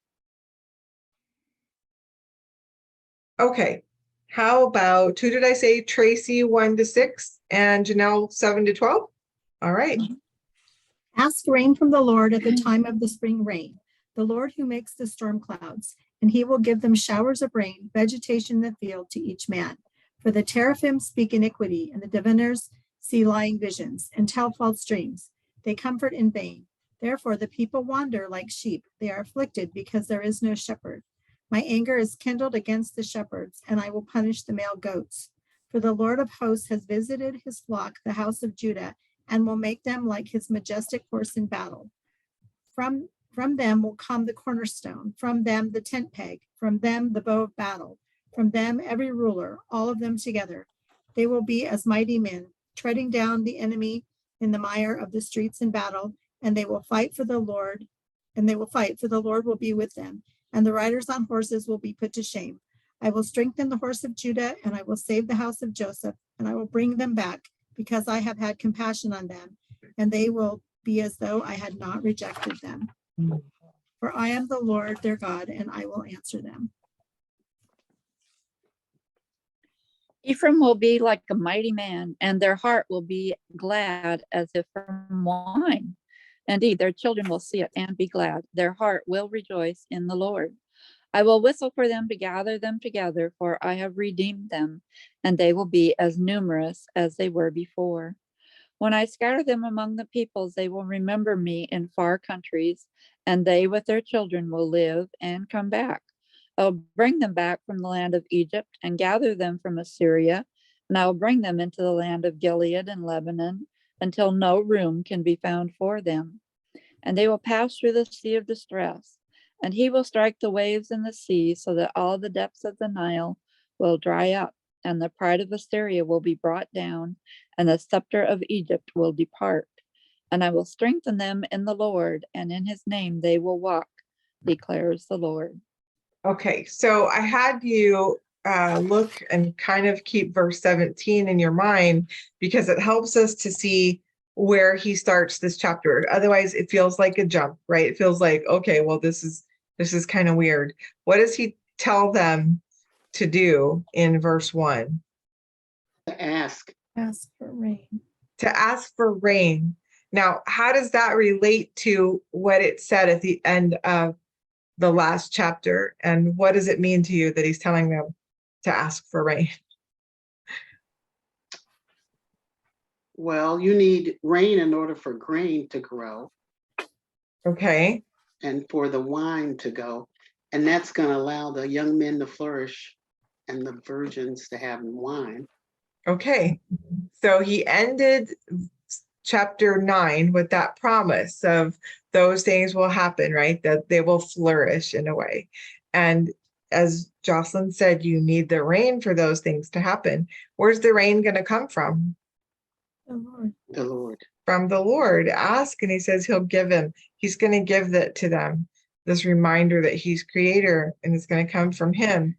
Okay. How about, who did I say? Tracy 1-6 and Janelle 7-12? All right. Ask rain from the Lord at the time of the spring rain, the Lord who makes the storm clouds, and he will give them showers of rain, vegetation in the field to each man. For the teraphim speak iniquity, and the diviners see lying visions, and tell false dreams. They comfort in vain. Therefore the people wander like sheep. They are afflicted because there is no shepherd. My anger is kindled against the shepherds, and I will punish the male goats. For the Lord of hosts has visited his flock, the house of Judah, and will make them like his majestic horse in battle. From them will come the cornerstone, from them the tent peg, from them the bow of battle, from them every ruler, all of them together. They will be as mighty men, treading down the enemy in the mire of the streets in battle, and they will fight for the Lord, for the Lord will be with them, and the riders on horses will be put to shame. I will strengthen the horse of Judah, and I will save the house of Joseph, and I will bring them back, because I have had compassion on them, and they will be as though I had not rejected them. For I am the Lord their God, and I will answer them. Ephraim will be like a mighty man, and their heart will be glad as if from wine. Indeed, their children will see it and be glad. Their heart will rejoice in the Lord. I will whistle for them to gather them together, for I have redeemed them, and they will be as numerous as they were before. When I scatter them among the peoples, they will remember me in far countries, and they with their children will live and come back. I will bring them back from the land of Egypt and gather them from Assyria, and I will bring them into the land of Gilead and Lebanon until no room can be found for them. And they will pass through the sea of distress, and he will strike the waves in the sea so that all the depths of the Nile will dry up, and the pride of Assyria will be brought down, and the scepter of Egypt will depart. And I will strengthen them in the Lord, and in his name they will walk, declares the Lord. Okay, so I had you look and kind of keep verse 17 in your mind, because it helps us to see where he starts this chapter. Otherwise, it feels like a jump, right? It feels like, okay, well, this is kind of weird. What does he tell them to do in verse 1? To ask. Ask for rain. To ask for rain. Now, how does that relate to what it said at the end of the last chapter? And what does it mean to you that he's telling them to ask for rain? Well, you need rain in order for grain to grow. Okay. And for the wine to go. And that's going to allow the young men to flourish and the virgins to have wine. Okay. So he ended chapter 9 with that promise of those things will happen, right? That they will flourish in a way. And as Jocelyn said, you need the rain for those things to happen. Where's the rain going to come from? The Lord. The Lord. From the Lord. Ask, and he says he'll give him. He's going to give that to them. This reminder that he's creator and it's going to come from him.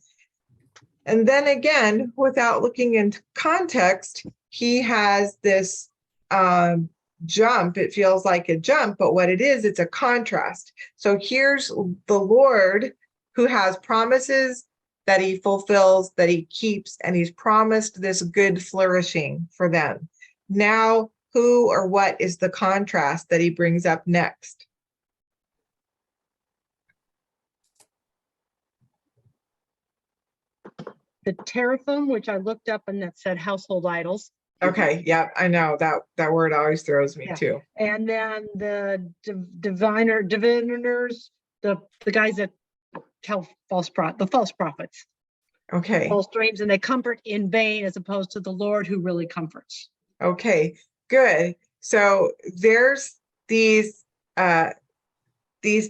And then again, without looking into context, he has this jump. It feels like a jump, but what it is, it's a contrast. So here's the Lord who has promises that he fulfills, that he keeps, and he's promised this good flourishing for them. Now, who or what is the contrast that he brings up next? The teraphim, which I looked up and that said household idols. Okay, yeah, I know that word always throws me Yeah. too. And then the diviners, the guys that tell the false prophets, Okay. false dreams, and they comfort in vain as opposed to the Lord who really comforts. Okay, good. So there's these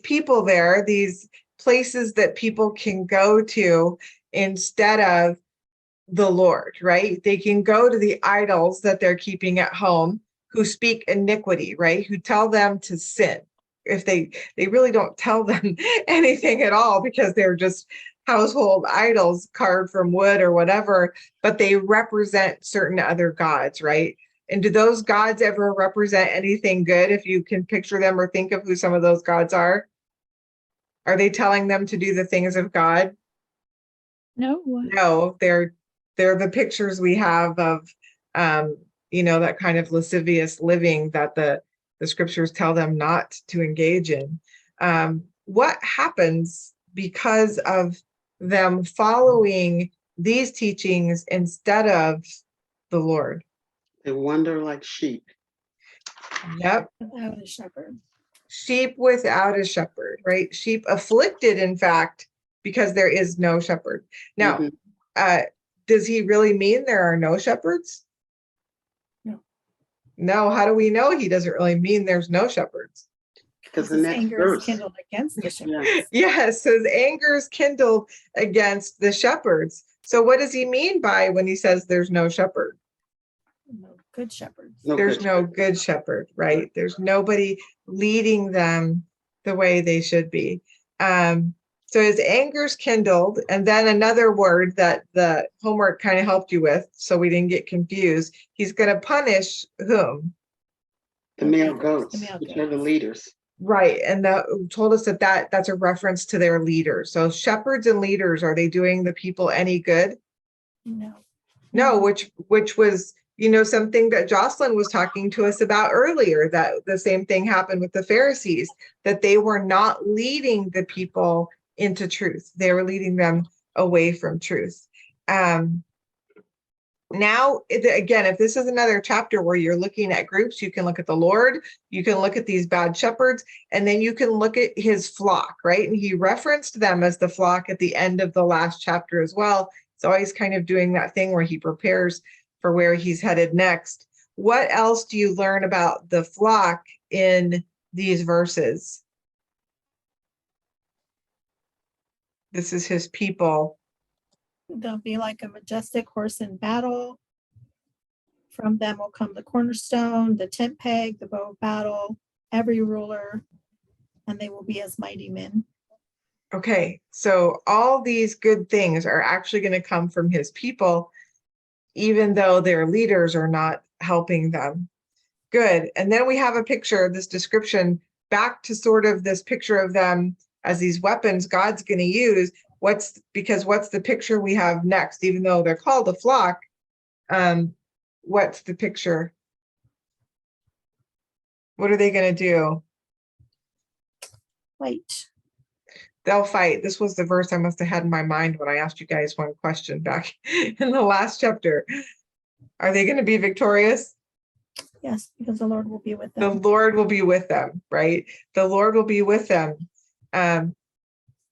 people there, these places that people can go to instead of the Lord, right? They can go to the idols that they're keeping at home who speak iniquity, right? Who tell them to sin. If they really don't tell them anything at all because they're just household idols carved from wood or whatever, but they represent certain other gods, right? And do those gods ever represent anything good? If you can picture them or think of who some of those gods are they telling them to do the things of God? No. No, they're the pictures we have of that kind of lascivious living that the scriptures tell them not to engage in. What happens because of them following these teachings instead of the Lord? They wander like sheep. Yep. Without a shepherd. Sheep without a shepherd, right? Sheep afflicted, in fact, because there is no shepherd. Now, does he really mean there are no shepherds? No. No, how do we know he doesn't really mean there's no shepherds? Because the His next anger verse. is kindled against the shepherds. Yes, his anger is kindled against the shepherds. So what does he mean by when he says there's no shepherd? No good shepherds. There's no good shepherd, right? There's nobody leading them the way they should be. So his anger's kindled, and then another word that the homework kind of helped you with, so we didn't get confused. He's going to punish whom? The male goats, which are the leaders. Right, and that told us that's a reference to their leaders. So shepherds and leaders, are they doing the people any good? No, which was something that Jocelyn was talking to us about earlier, that the same thing happened with the Pharisees, that they were not leading the people into truth. They were leading them away from truth. Now, again, if this is another chapter where you're looking at groups, you can look at the Lord, you can look at these bad shepherds, and then you can look at his flock, right? And he referenced them as the flock at the end of the last chapter as well. It's always kind of doing that thing where he prepares for where he's headed next. What else do you learn about the flock in these verses? This is his people. They'll be like a majestic horse in battle. From them will come the cornerstone, the tent peg, the bow of battle, every ruler, and they will be as mighty men. Okay, so all these good things are actually going to come from his people, even though their leaders are not helping them. Good. And then we have a picture, this description, back to sort of this picture of them as these weapons God's going to use. What's the picture we have next? Even though they're called a flock, what's the picture? What are they going to do? Fight. They'll fight. This was the verse I must have had in my mind when I asked you guys one question back in the last chapter. Are they going to be victorious? Yes, because the Lord will be with them. The Lord will be with them, right? The Lord will be with them.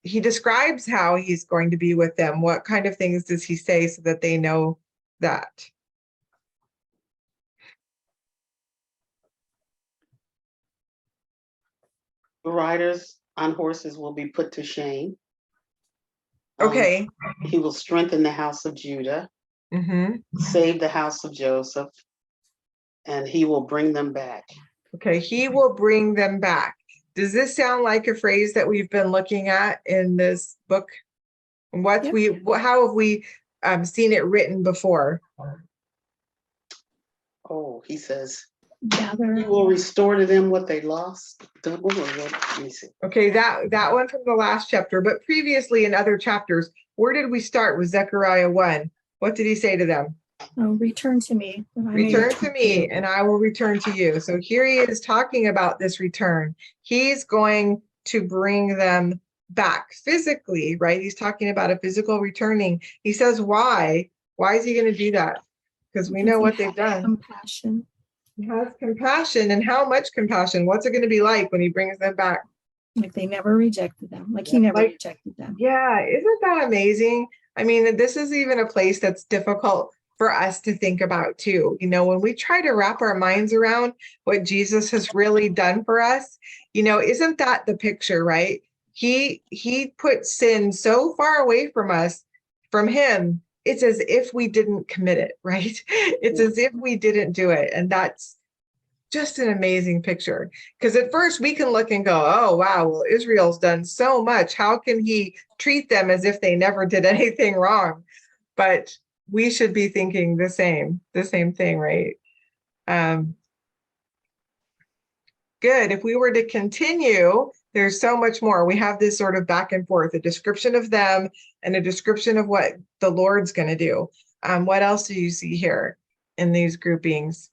He describes how he's going to be with them. What kind of things does he say so that they know that? The riders on horses will be put to shame. Okay. He will strengthen the house of Judah, save the house of Joseph, and he will bring them back. Okay, he will bring them back. Does this sound like a phrase that we've been looking at in this book? How have we seen it written before. Oh, he says, Gather. he will restore to them what they lost. Double or what? Let me see. Okay, that one from the last chapter, but previously in other chapters, where did we start with Zechariah 1? What did he say to them? Oh, return to me. that I may Return to me you. and I will return to you. So here he is talking about this return. He's going to bring them back physically, right? He's talking about a physical returning. He says, why? Why is he going to do that? Because we know what they've done. Compassion. He has compassion. And how much compassion? What's it going to be like when he brings them back? Like they never rejected them. Like he never Like- rejected them. Yeah, isn't that amazing? I mean, this is even a place that's difficult for us to think about too. You know, when we try to wrap our minds around what Jesus has really done for us, you know, isn't that the picture, right? He put sin so far away from us, from him, it's as if we didn't commit it, right? It's as if we didn't do it. And that's just an amazing picture. Because at first we can look and go, oh, wow, well, Israel's done so much. How can he treat them as if they never did anything wrong? But we should be thinking the same thing, right? Good. If we were to continue, there's so much more. We have this sort of back and forth, a description of them and a description of what the Lord's going to do. What else do you see here in these groupings?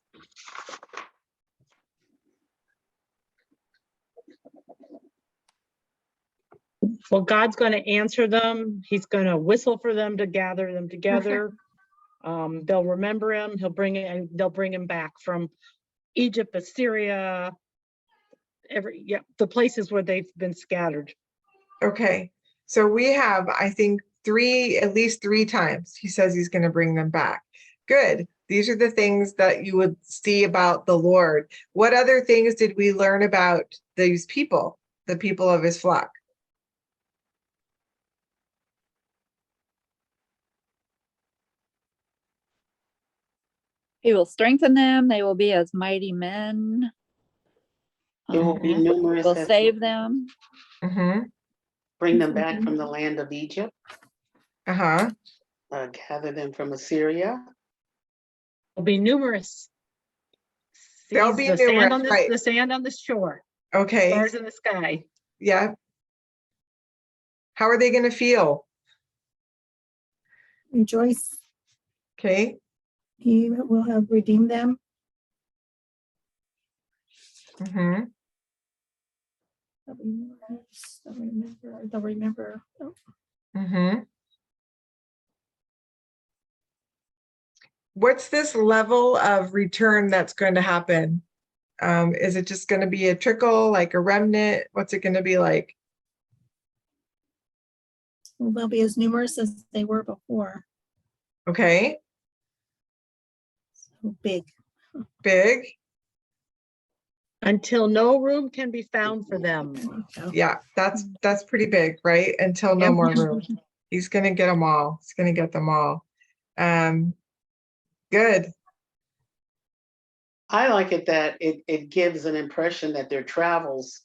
Well, God's going to answer them. He's going to whistle for them to gather them together. They'll remember him. They'll bring him back from Egypt, Assyria, the places where they've been scattered. Okay. So we have, I think, at least three times he says he's going to bring them back. Good. These are the things that you would see about the Lord. What other things did we learn about these people, the people of his flock? He will strengthen them. They will be as mighty men. There will be He numerous. will that save them. Bring them back from the land of Egypt. Gather them from Assyria. There'll be numerous. There'll be numerous, right? The sand on the shore. Okay. Stars in the sky. Yeah. How are they going to feel? Rejoice. Okay. He will have redeemed them. Mm-hmm. They'll remember. Oh, Mm-hmm. What's this level of return that's going to happen? Is it just going to be a trickle, like a remnant? What's it going to be like? well, they'll be as numerous as they were before. Okay. So big. Big. Until no room can be found for them. Yeah, that's pretty big, right? Until no more room. He's going to get them all. He's going to get them all. Good. I like it that it gives an impression that their travels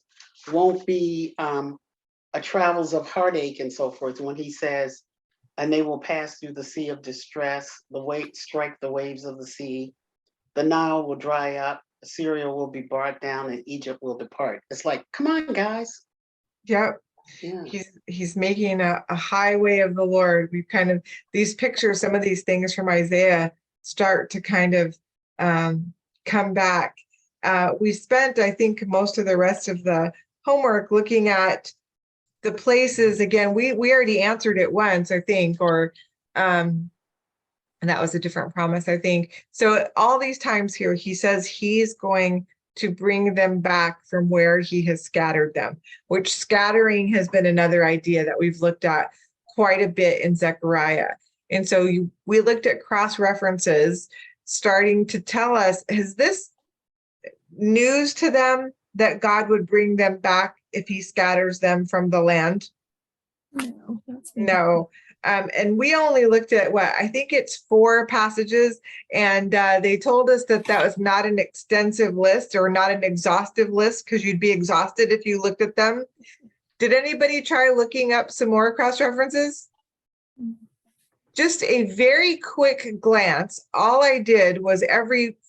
won't be a travels of heartache and so forth. When he says, and they will pass through the sea of distress, strike the waves of the sea, the Nile will dry up, Assyria will be brought down, and Egypt will depart. It's like, come on, guys. Yep. Yeah. He's making a highway of the Lord. We've kind of, these pictures, some of these things from Isaiah start to kind of come back. We spent, I think, most of the rest of the homework looking at the places. Again, we already answered it once, I think, and that was a different promise, I think. So all these times here, he says he's going to bring them back from where he has scattered them, which scattering has been another idea that we've looked at quite a bit in Zechariah. And so we looked at cross references starting to tell us, is this news to them that God would bring them back if he scatters them from the land? No. And we only looked at I think it's 4 passages, and they told us that was not an extensive list or not an exhaustive list, because you'd be exhausted if you looked at them. Did anybody try looking up some more cross references? just a very quick glance. All I did was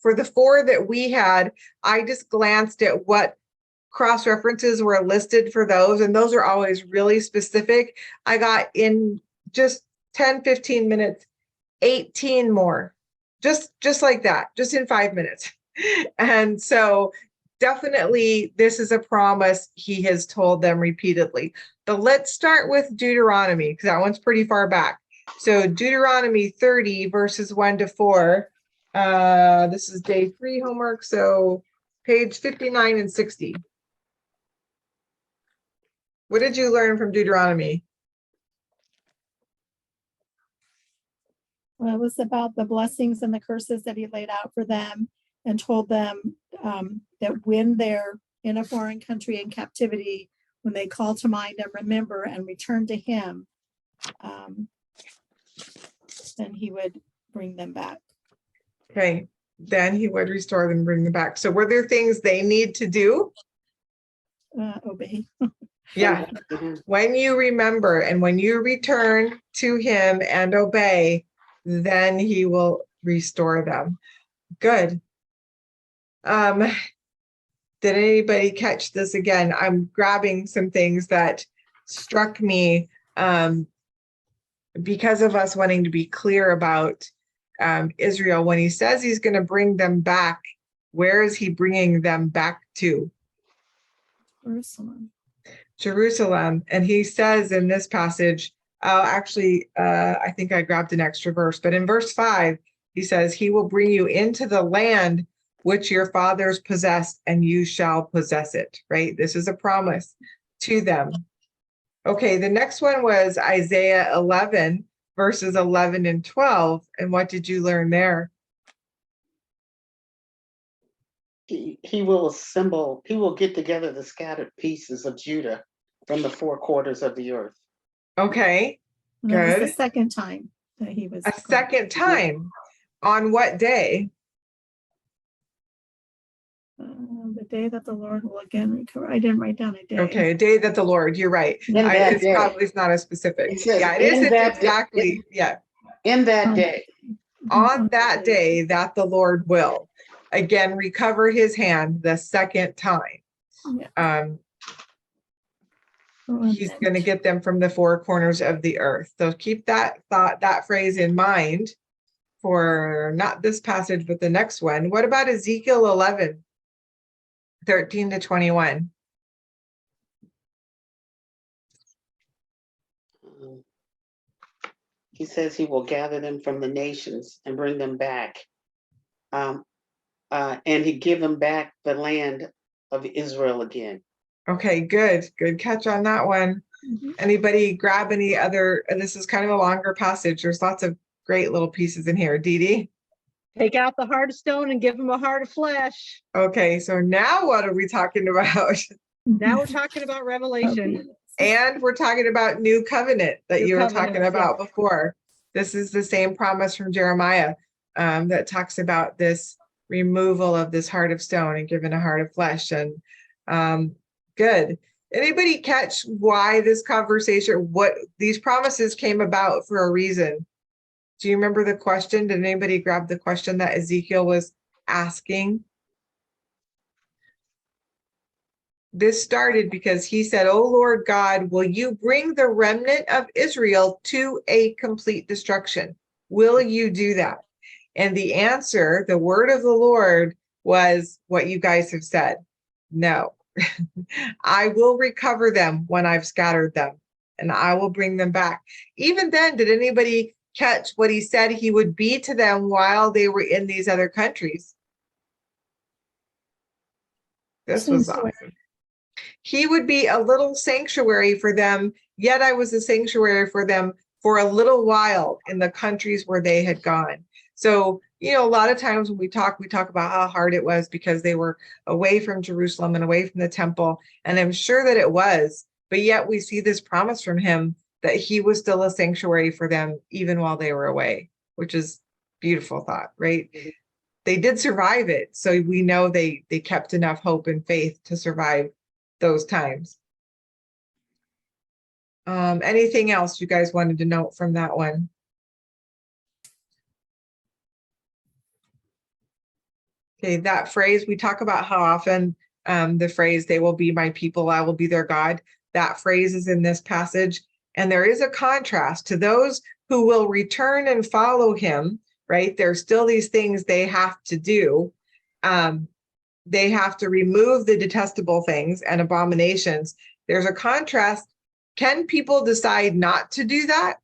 for the 4 that we had, I just glanced at what cross references were listed for those, and those are always really specific. I got in just 10, 15 minutes, 18 more, just like that, just in 5 minutes. And so definitely this is a promise he has told them repeatedly. But let's start with Deuteronomy, because that one's pretty far back. So Deuteronomy 30 verses 1 to 4. This is day 3 homework, so page 59 and 60. What did you learn from Deuteronomy? Well, it was about the blessings and the curses that he laid out for them and told them that when they're in a foreign country in captivity, when they call to mind and remember and return to him, then he would bring them back. Okay, then he would restore them and bring them back. So were there things they need to do? Obey. Yeah. When you remember and when you return to him and obey, then he will restore them. Good. Did anybody catch this again? I'm grabbing some things that struck me because of us wanting to be clear about Israel. When he says he's going to bring them back, where is he bringing them back to? Jerusalem. Jerusalem. And he says in this passage, I think I grabbed an extra verse, but in verse 5, he says, he will bring you into the land which your fathers possessed, and you shall possess it, right? This is a promise to them. Okay, the next one was Isaiah 11, verses 11 and 12. And what did you learn there? He will assemble, he will get together the scattered pieces of Judah from the 4 quarters of the earth. Okay, And that was good. the second time that he was. A second time. On what day? The day that the Lord will again recover. I didn't write down a day. Okay, a day that the Lord, you're right. It's probably not as specific. It says, Yeah, it isn't exactly. Yeah. In that day. On that day that the Lord will again recover his hand the second time. Yeah. He's going to get them from the 4 corners of the earth. So keep that phrase in mind for not this passage, but the next one. What about Ezekiel 11, 13 to 21? He says he will gather them from the nations and bring them back. And he give them back the land of Israel again. Okay, good catch on that one. Anybody grab any other, and this is kind of a longer passage. There's lots of great little pieces in here. Dee Dee? Take out the heart of stone and give them a heart of flesh. Okay, so now what are we talking about? Now we're talking about Revelation. And we're talking about new covenant that New you were covenant, talking about before. This is the same promise from Jeremiah that talks about this removal of this heart of stone and given a heart of flesh. And good. Anybody catch why this conversation, what these promises came about for a reason? Do you remember the question? Did anybody grab the question that Ezekiel was asking? This started because he said, "Oh Lord God, will you bring the remnant of Israel to a complete destruction? Will you do that?" And the answer, the word of the Lord, was what you guys have said. No, I will recover them when I've scattered them, and I will bring them back. Even then, did anybody catch what he said he would be to them while they were in these other countries? This was awesome. He would be a little sanctuary for them, yet I was a sanctuary for them for a little while in the countries where they had gone. So, you know, a lot of times when we talk about how hard it was because they were away from Jerusalem and away from the temple. And I'm sure that it was, but yet we see this promise from him that he was still a sanctuary for them even while they were away, which is beautiful thought, right? Mm-hmm. They did survive it. So we know they kept enough hope and faith to survive those times. Anything else you guys wanted to note from that one? Okay, that phrase, we talk about how often the phrase, they will be my people, I will be their God. That phrase is in this passage. And there is a contrast to those who will return and follow him, right? There's still these things they have to do. They have to remove the detestable things and abominations. There's a contrast. Can people decide not to do that?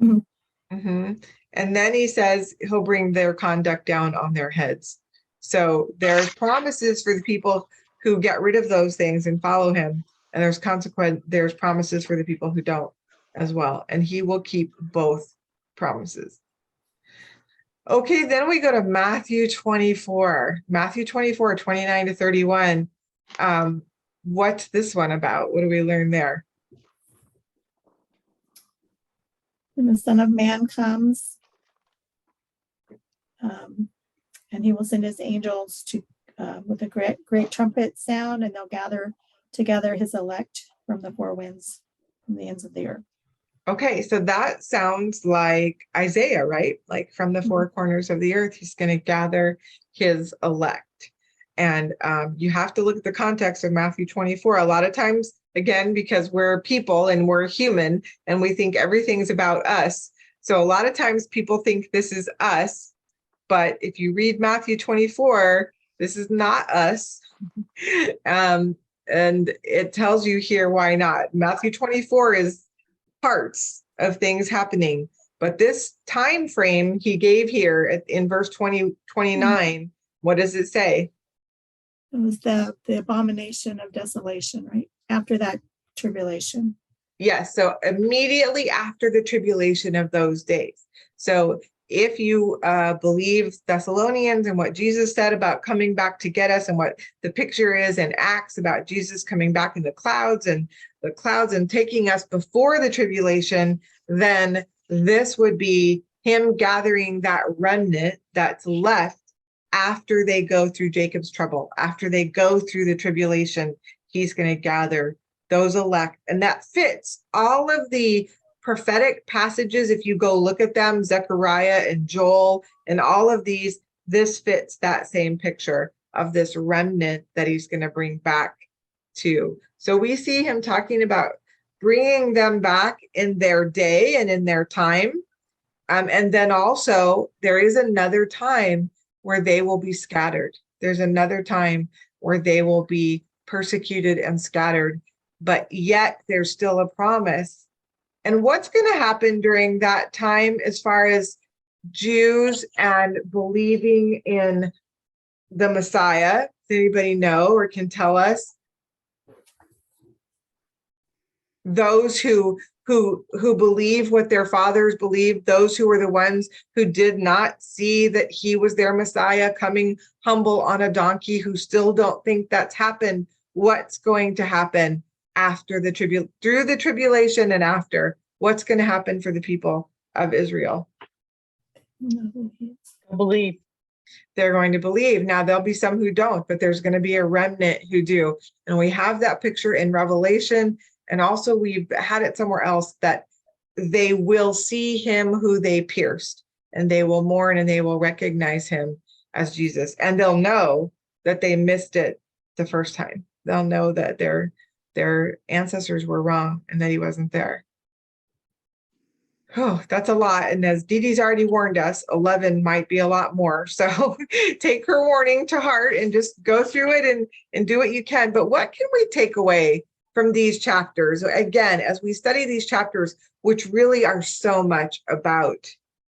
Mhm. And then he says he'll bring their conduct down on their heads. So there's promises for the people who get rid of those things and follow him. And there's promises for the people who don't as well. And he will keep both promises. Okay, then we go to Matthew 24. Matthew 24, 29 to 31. What's this one about? What do we learn there? When the Son of Man comes, and he will send his angels to with a great trumpet sound, and they'll gather together his elect from the four winds, from the ends of the earth. Okay, so that sounds like Isaiah, right? Like from the four corners of the earth, he's going to gather his elect. And you have to look at the context of Matthew 24. A lot of times, again, because we're people and we're human and we think everything's about us. So a lot of times people think this is us. But if you read Matthew 24, this is not us. And it tells you here why not. Matthew 24 is parts of things happening. But this time frame he gave here in verse 29, what does it say? It was the abomination of desolation, right? After that tribulation. Yes, so immediately after the tribulation of those days. So if you believe Thessalonians and what Jesus said about coming back to get us and what the picture is in Acts about Jesus coming back in the clouds and taking us before the tribulation, then this would be him gathering that remnant that's left after they go through Jacob's trouble, after they go through the tribulation, he's going to gather those elect. And that fits all of the prophetic passages. If you go look at them, Zechariah and Joel and all of these, this fits that same picture of this remnant that he's going to bring back to. So we see him talking about bringing them back in their day and in their time. And then also there is another time where they will be scattered. There's another time where they will be persecuted and scattered, but yet there's still a promise. And what's going to happen during that time as far as Jews and believing in the Messiah? Does anybody know or can tell us? Those who believe what their fathers believed, those who were the ones who did not see that he was their Messiah coming humble on a donkey, who still don't think that's happened. What's going to happen after through the tribulation and after? What's going to happen for the people of Israel? Believe. They're going to believe. Now, there'll be some who don't, but there's going to be a remnant who do. And we have that picture in Revelation. And also we've had it somewhere else that they will see him who they pierced, and they will mourn and they will recognize him as Jesus. And they'll know that they missed it the first time. They'll know that their ancestors were wrong and that he wasn't there. Oh, that's a lot. And as Dee Dee's already warned us, 11 might be a lot more. So take her warning to heart and just go through it and do what you can. But what can we take away from these chapters? Again, as we study these chapters, which really are so much about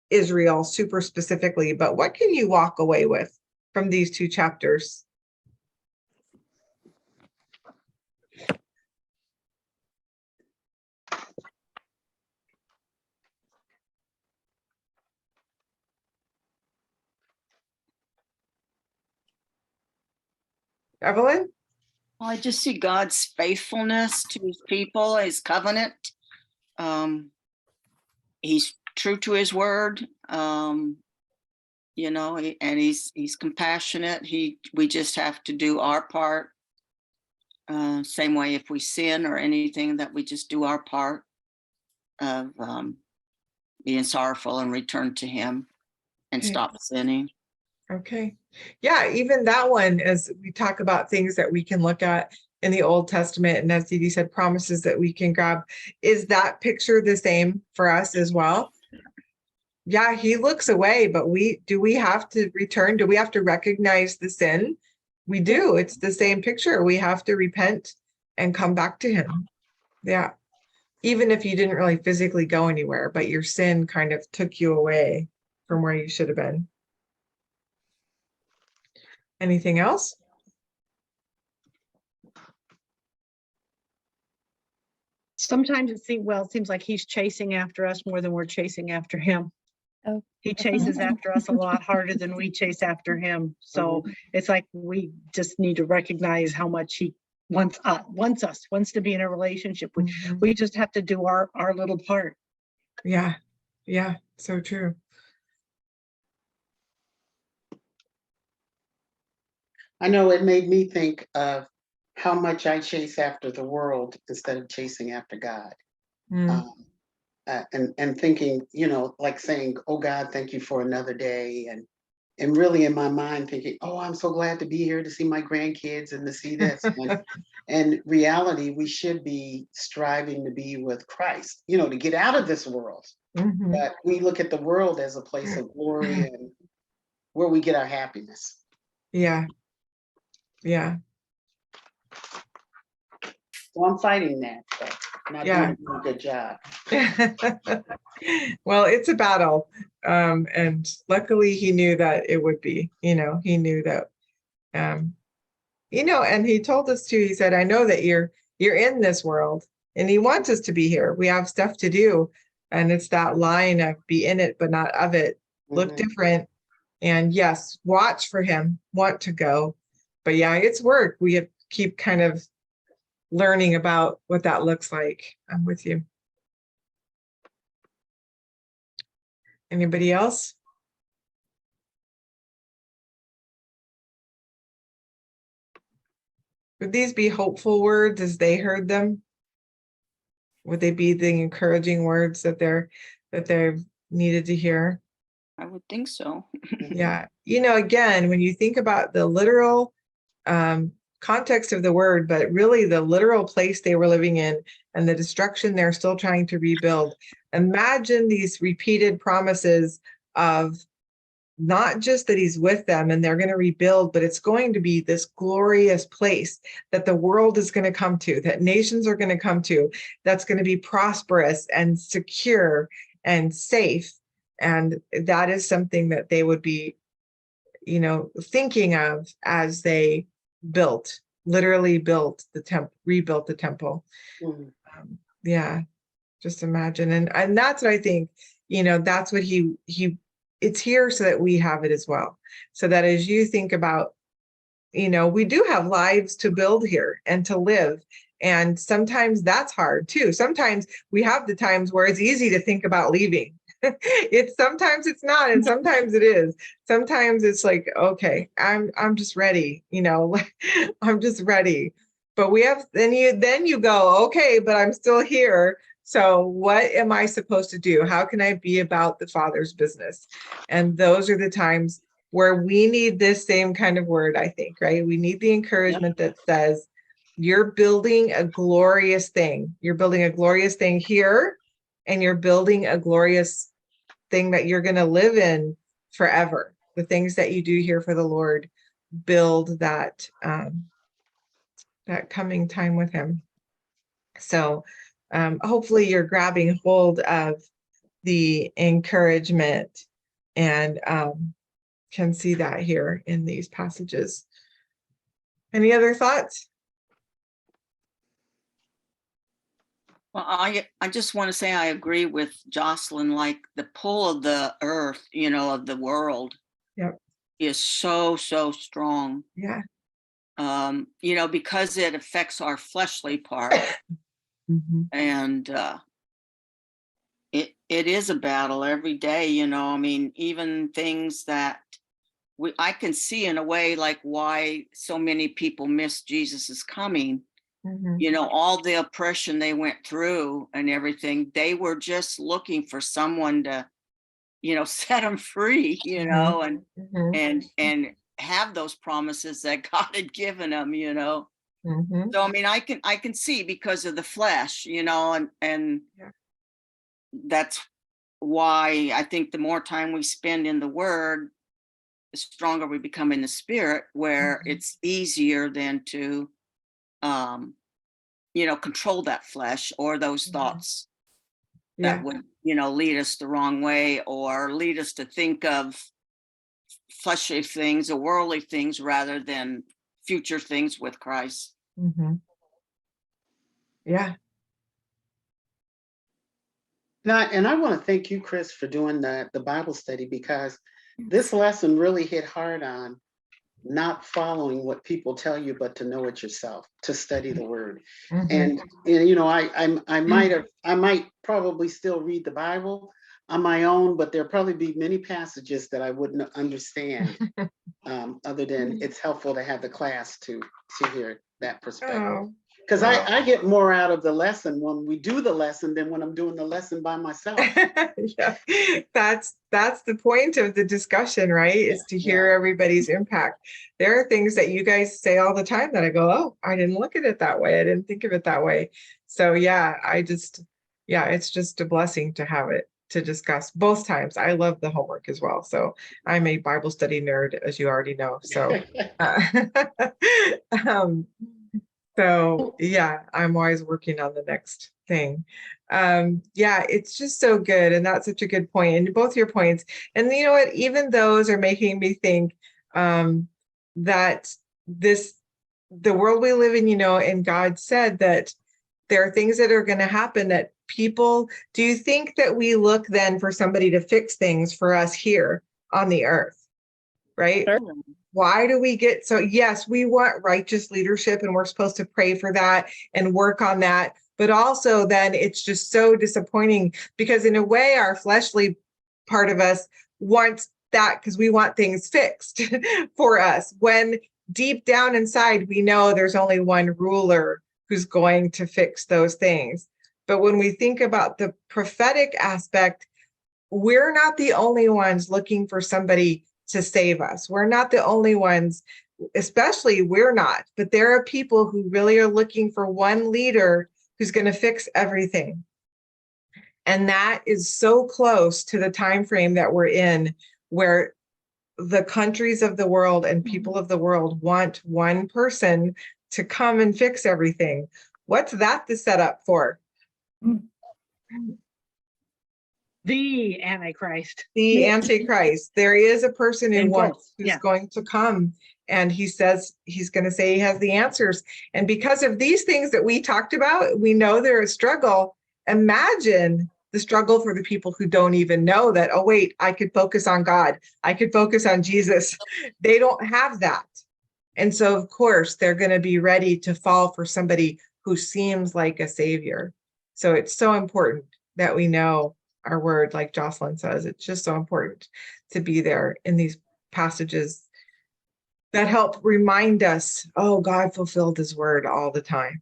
Israel super specifically, but what can you walk away with from these two chapters? Evelyn? Well, I just see God's faithfulness to his people, his covenant. He's true to his word, and he's compassionate. We just have to do our part. Same way if we sin or anything, that we just do our part of being sorrowful and return to him and stop sinning. Okay. Yeah, even that one, as we talk about things that we can look at in the Old Testament, and as Dee Dee said, promises that we can grab. Is that picture the same for us as well? Yeah, he looks away, but do we have to return? Do we have to recognize the sin? We do. It's the same picture. We have to repent and come back to him. Yeah. Even if you didn't really physically go anywhere, but your sin kind of took you away from where you should have been. Anything else? Sometimes it seems like he's chasing after us more than we're chasing after him. Oh. He chases after us a lot harder than we chase after him. So it's like we just need to recognize how much he wants to be in a relationship. We just have to do our little part. Yeah. Yeah. So true. I know it made me think of how much I chase after the world instead of chasing after God. And thinking, like saying, oh God, thank you for another day. And really in my mind thinking, oh, I'm so glad to be here to see my grandkids and to see this. And reality, we should be striving to be with Christ, to get out of this world. But we look at the world as a place of glory and where we get our happiness. Yeah. Yeah. So I'm fighting that, but not doing a good job. Well, it's a battle. And luckily he knew that it would be, he knew that, and he told us too, he said, I know that you're in this world and he wants us to be here. We have stuff to do. And it's that line of be in it, but not of it. Look different. And yes, watch for him, want to go. But yeah, it's work. We have keep kind of learning about what that looks like. I'm with you. Anybody else? Would these be hopeful words as they heard them? Would they be the encouraging words that they've needed to hear? I would think so. Yeah. Again, when you think about the literal context of the word, but really the literal place they were living in and the destruction they're still trying to rebuild. Imagine these repeated promises of not just that he's with them and they're going to rebuild, but it's going to be this glorious place that the world is going to come to, that nations are going to come to, that's going to be prosperous and secure and safe. And that is something that they would be, thinking of as they literally built the temple, rebuilt the temple. Yeah, just imagine. And that's what I think, that's what it's here so that we have it as well. So that as you think about, we do have lives to build here and to live. And sometimes that's hard too. Sometimes we have the times where it's easy to think about leaving. Sometimes it's not, and sometimes it is. Sometimes it's like, okay, I'm just ready, I'm just ready. But then you go, okay, but I'm still here. So what am I supposed to do? How can I be about the Father's business? And those are the times where we need this same kind of word, I think, right? We need the encouragement that says, you're building a glorious thing. You're building a glorious thing here, and you're building a glorious thing that you're going to live in forever. The things that you do here for the Lord build that coming time with him. So hopefully you're grabbing hold of the encouragement and can see that here in these passages. Any other thoughts? Well, I just want to say I agree with Jocelyn, like the pull of the earth, of the world is so strong. Yeah. Because it affects our fleshly part. And it is a battle every day, even things that I can see in a way like why so many people miss Jesus's coming. All the oppression they went through and everything, they were just looking for someone to, set them free, and have those promises that God had given them, you know. Mhm. So I mean, I can see because of the flesh, you know, and Yeah. that's why I think the more time we spend in the word, the stronger we become in the spirit, where Mhm. it's easier then to you know, control that flesh or those Mhm. thoughts Yeah. that would, you know, lead us the wrong way or lead us to think of fleshly things or worldly things rather than future things with Christ. Mhm. Yeah. And I want to thank you, Chris, for doing the Bible study, because this lesson really hit hard on not following what people tell you, but to know it yourself, to study the word. Mhm. And you know, I might probably still read the Bible on my own, but there'll probably be many passages that I wouldn't understand. Other than it's helpful to have the class to hear that perspective. Oh, Because wow. I get more out of the lesson when we do the lesson than when I'm doing the lesson by myself. Yeah, that's the point of the discussion, right? Is to hear Yeah. everybody's impact. There are things that you guys say all the time that I go, oh, I didn't look at it that way. I didn't think of it that way. So yeah, it's just a blessing to have it to discuss both times. I love the homework as well. So I'm a Bible study nerd, as you already know. So, um, so yeah, I'm always working on the next thing. Yeah, it's just so good. And that's such a good point. And both your points. And you know what, even those are making me think that the world we live in, you know, and God said that there are things that are going to happen that people, do you think that we look then for somebody to fix things for us here on the earth? Right? Sure. Why do we get so? Yes, we want righteous leadership and we're supposed to pray for that and work on that. But also, then it's just so disappointing because, in a way, our fleshly part of us wants that because we want things fixed for us. When deep down inside, we know there's only one ruler who's going to fix those things. But when we think about the prophetic aspect, we're not the only ones looking for somebody to save us. We're not the only ones, especially we're not, but there are people who really are looking for one leader who's going to fix everything. And that is so close to the time frame that we're in, where the countries of the world and people of the world want one person to come and fix everything. What's that the setup for? The Antichrist. The Antichrist. There is a person who's Yeah. going to come, and he says he's going to say he has the answers. And because of these things that we talked about, we know there's a struggle. Imagine the struggle for the people who don't even know that, oh, wait, I could focus on God. I could focus on Jesus. They don't have that. And so, of course, they're going to be ready to fall for somebody who seems like a savior. So it's so important that we know our word, like Jocelyn says. It's just so important to be there in these passages that help remind us, oh, God fulfilled his word all the time.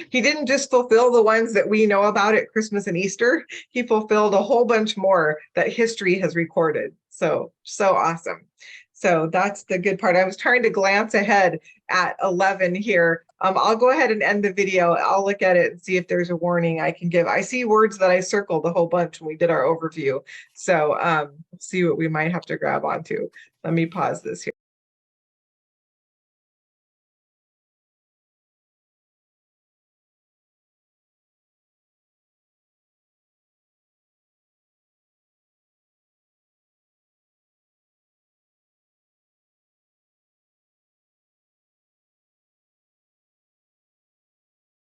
He didn't just fulfill the ones that we know about at Christmas and Easter. He fulfilled a whole bunch more that history has recorded. So awesome. So that's the good part. I was trying to glance ahead at 11 here. I'll go ahead and end the video. I'll look at it and see if there's a warning I can give. I see words that I circled a whole bunch when we did our overview. So see what we might have to grab onto. Let me pause this here.